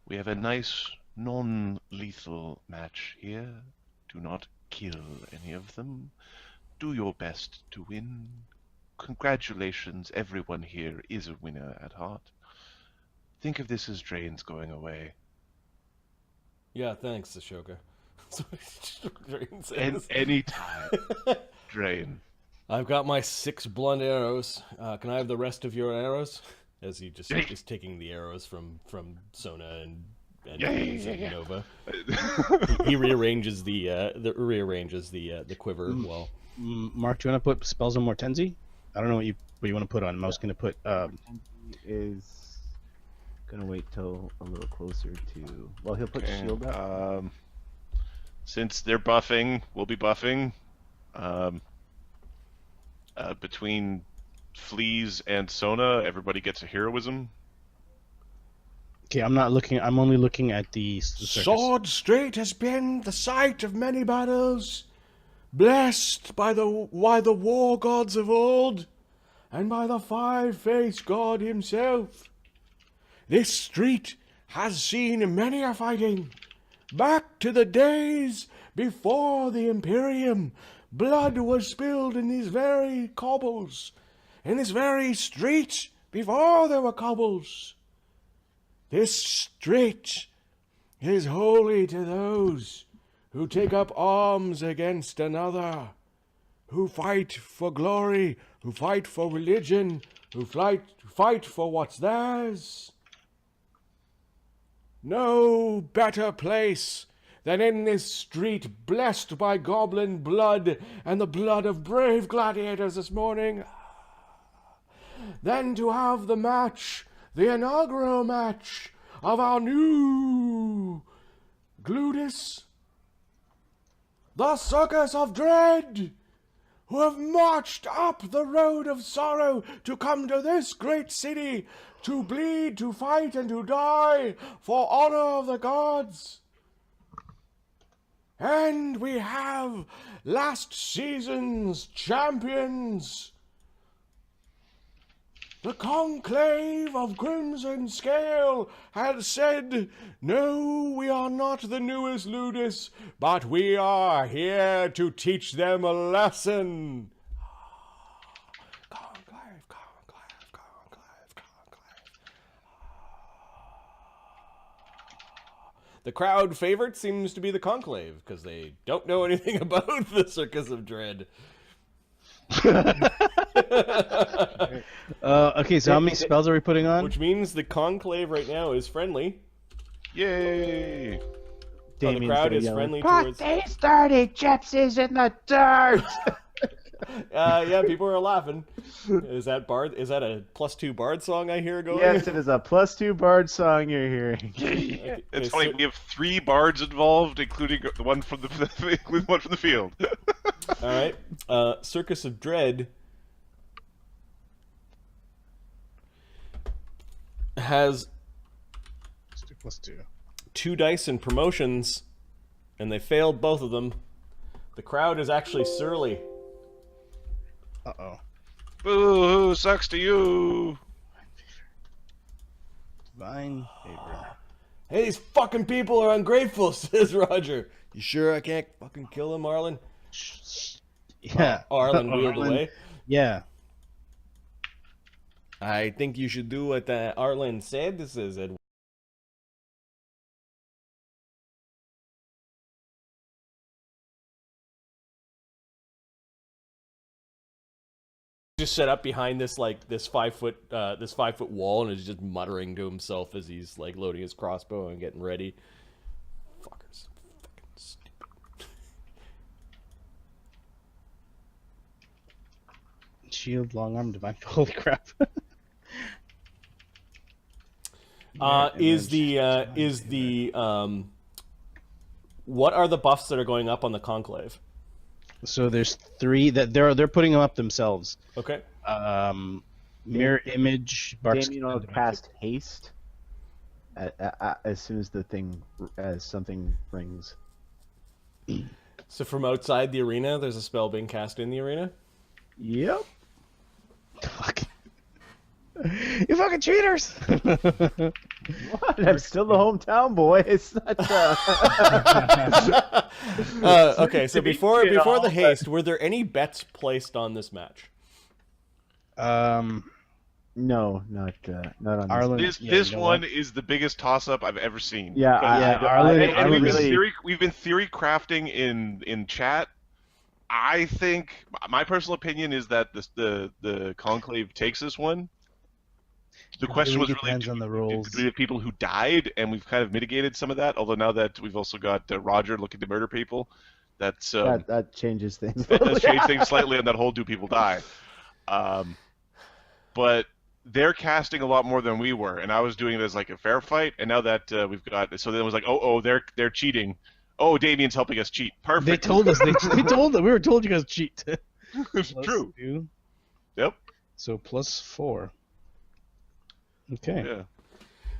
We have a nice, non-lethal match here. Do not kill any of them. Do your best to win. Congratulations, everyone here is a winner at heart. Think of this as Drayne's going away. Yeah, thanks, Ashoka. Drayne says. And any time, Drayne. I've got my 6 blunt arrows. Can I have the rest of your arrows? As he just is taking the arrows from Sona and Nova. He rearranges the quiver. Well, Mark, do you want to put spells on Mortenzie? I don't know what you want to put on him. I was going to put. Is gonna wait till a little closer to. Well, he'll put shield up. Since they're buffing, we'll be buffing. Between Fleas and Sona, everybody gets a heroism. Okay, I'm not looking. I'm only looking at the circus. Sword Strait has been the site of many battles, blessed by the war gods of old, and by the five-faced god himself. This street has seen many a fighting. Back to the days before the Imperium, blood was spilled in these very cobbles, in this very street before there were cobbles. This street is holy to those who take up arms against another, who fight for glory, who fight for religion, who fight for what's theirs. No better place than in this street blessed by goblin blood and the blood of brave gladiators this morning, than to have the match, the inaugural match of our new Gludis, the Circus of Dread, who have marched up the road of sorrow to come to this great city, to bleed, to fight, and to die for honor of the gods. And we have last season's champions, the Conclave of Crimson Scale, had said, no, we are not the newest Ludus, but we are here to teach them a lesson. Conclave, Conclave, Conclave, Conclave. The crowd favorite seems to be the Conclave, because they don't know anything about the Circus of Dread. Okay, so how many spells are we putting on? Which means the Conclave right now is friendly. Yay! The crowd is friendly towards... They started gypsies in the dirt! Yeah, people are laughing. Is that a +2 bard song I hear going? Yes, it is a +2 bard song you're hearing. It's funny, we have 3 bards involved, including the one from the field. All right. Circus of Dread has +2. 2 dice in promotions, and they failed both of them. The crowd is actually surly. Uh-oh. Boo! Sucks to you. Divine favor. Hey, these fucking people are ungrateful, says Roger. You sure I can't fucking kill him, Arlen? Yeah. Arlen wheeled away. Yeah. I think you should do what Arlen said. This is Eduard. Just set up behind this 5-foot wall and is just muttering to himself as he's like loading his crossbow and getting ready. Fuckers, fucking stupid. Shield, long arm, divine. Holy crap. What are the buffs that are going up on the Conclave? So there's 3 that they're putting them up themselves. Okay. Mirror image. Damian will cast haste as soon as something rings. So from outside the arena, there's a spell being cast in the arena? Yep. Fuck. You fucking cheaters! What? I'm still the hometown boy. It's not. Okay, so before the haste, were there any bets placed on this match? No, not on Arlen. This one is the biggest toss-up I've ever seen. Yeah, And really. we've been theory crafting in chat. I think my personal opinion is that the Conclave takes this one. The question was really depends on the rules. do we have people who died, and we've kind of mitigated some of that. Although now that we've also got Roger looking to murder people, that's that changes things. that does change things slightly on that whole do people die. But they're casting a lot more than we were, and I was doing it as like a fair fight. And now that we've got, so then it was like, they're cheating. Oh, Damian's helping us cheat. Perfect. They told us. They told us. We were told you guys cheat. It's true. 2. Yep. So +4. Okay. Yeah.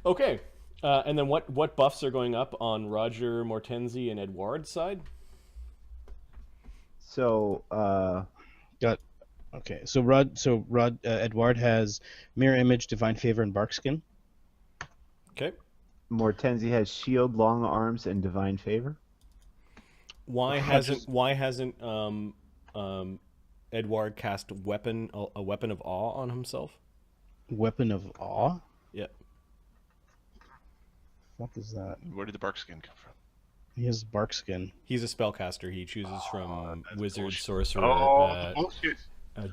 Okay, and then what buffs are going up on Roger, Mortenzie, and Eduard's side? So, Okay. So Eduard has Mirror Image, Divine Favor, and Barkskin. Okay. Mortenzie has shield, long arms, and divine favor. Why hasn't Eduard cast a weapon of awe on himself? Weapon of Awe? Yeah. What is that? Where did the bark skin come from? He has Barkskin. He's a spellcaster. He chooses from wizard, bullshit. sorcerer, Bullshit.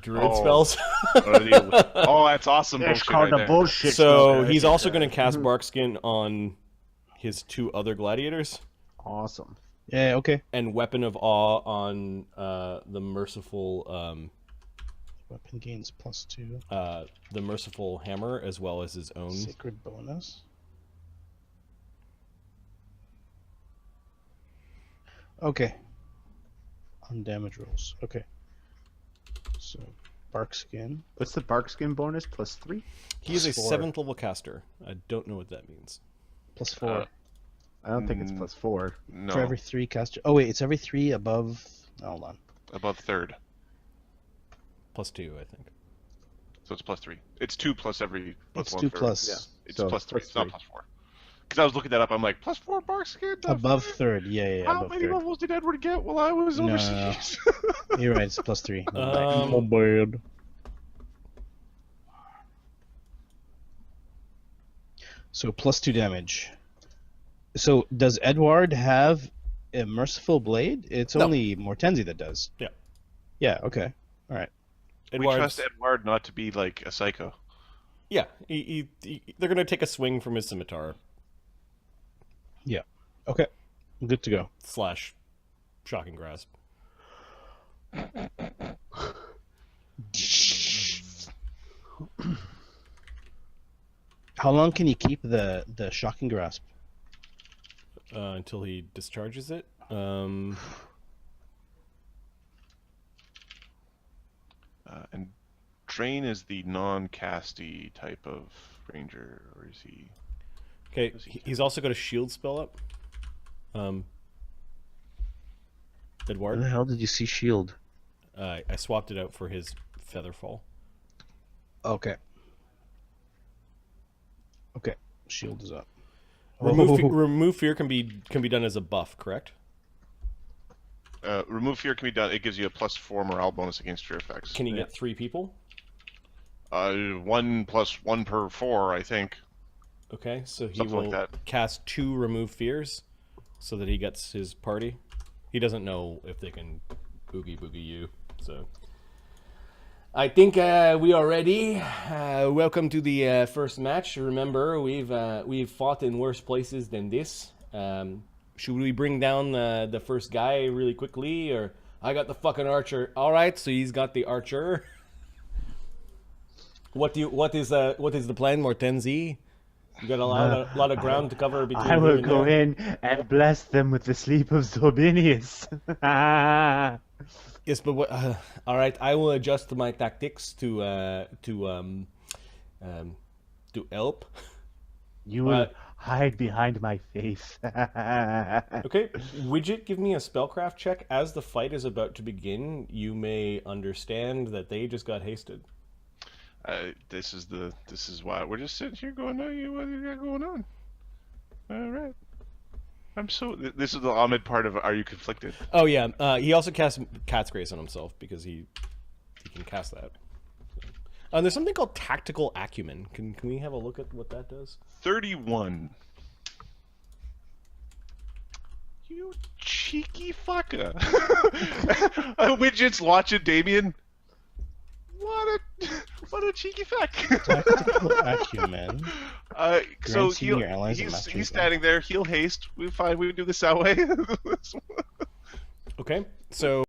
druid spells. That's awesome It's bullshit called right a there. bullshit. So he's also going to cast Barkskin on his 2 other gladiators, Awesome. Yeah. Okay. and Weapon of Awe on the merciful Weapon gains +2. the merciful hammer, as well as his own. Sacred bonus. Okay. On damage rolls. Okay. So, Barkskin. What's the barkskin bonus? +3? He is a +4. 7th level caster. I don't know what that means. +4. I don't think it's +4. No, For every 3 caster. Oh, wait. It's every 3 above. Hold on. above third. +2, I think. So it's +3. It's 2 plus every. It's one 2 third. plus. Yeah. It's So, +3. It's not +3. +4. Because I was looking that up. I'm like +4 bark skin. Above third. Yeah. How Above many third. levels did Edward get while I was No. overseas? You're right. It's +3. Um, bad. So +2 damage. So does Eduard have a merciful blade? It's No. only Mortenzie that does. Yeah. Yeah. Okay. All right. We Eduard's- trust Edward not to be like a psycho. Yeah, they're going to take a swing from his scimitar Yeah. Okay. Good to go. / shocking grasp. How long can you keep the shocking grasp? Until he discharges it. And Drayne is the non-casty type of ranger, or is he? Okay, he's also got a shield spell up. Where Eduard, the hell did you see shield? I swapped it out for his Featherfall. Okay. Okay. Shield is up. Remove fear can be done as a buff, correct? Remove fear can be done. It gives you a +4 morale bonus against fear effects. Can you get 3 people? 1 + 1 per 4, I think. Okay, so he Something will like that. cast 2 remove fears, so that he gets his party. He doesn't know if they can boogie you, so. I think we are ready. Welcome to the first match. Remember, we've fought in worse places than this. Should we bring down the first guy really quickly, or I got the fucking archer? All right, so he's got the archer. What is the plan, Mortenzie? You got a lot of ground to cover between. I here will and go there. in and bless them with the sleep of Zorbinius. Yes, but what? All right, I will adjust my tactics to help. You will hide behind my face. Okay, Widget, give me a spellcraft check. As the fight is about to begin, you may understand that they just got hasted. This is why we're just sitting here going, what do you got going on? All right. This is the Ahmed part of Are You Conflicted? Oh yeah, he also casts Cat's Grace on himself because he can cast that. There's something called Tactical Acumen. Can we have a look at what that does? 31. You cheeky fucker. Widget's watching Damian. What a cheeky fuck. Tactical acumen. So Grants you and your allies a he's mastery standing there. He'll haste. We do this that way. Okay, so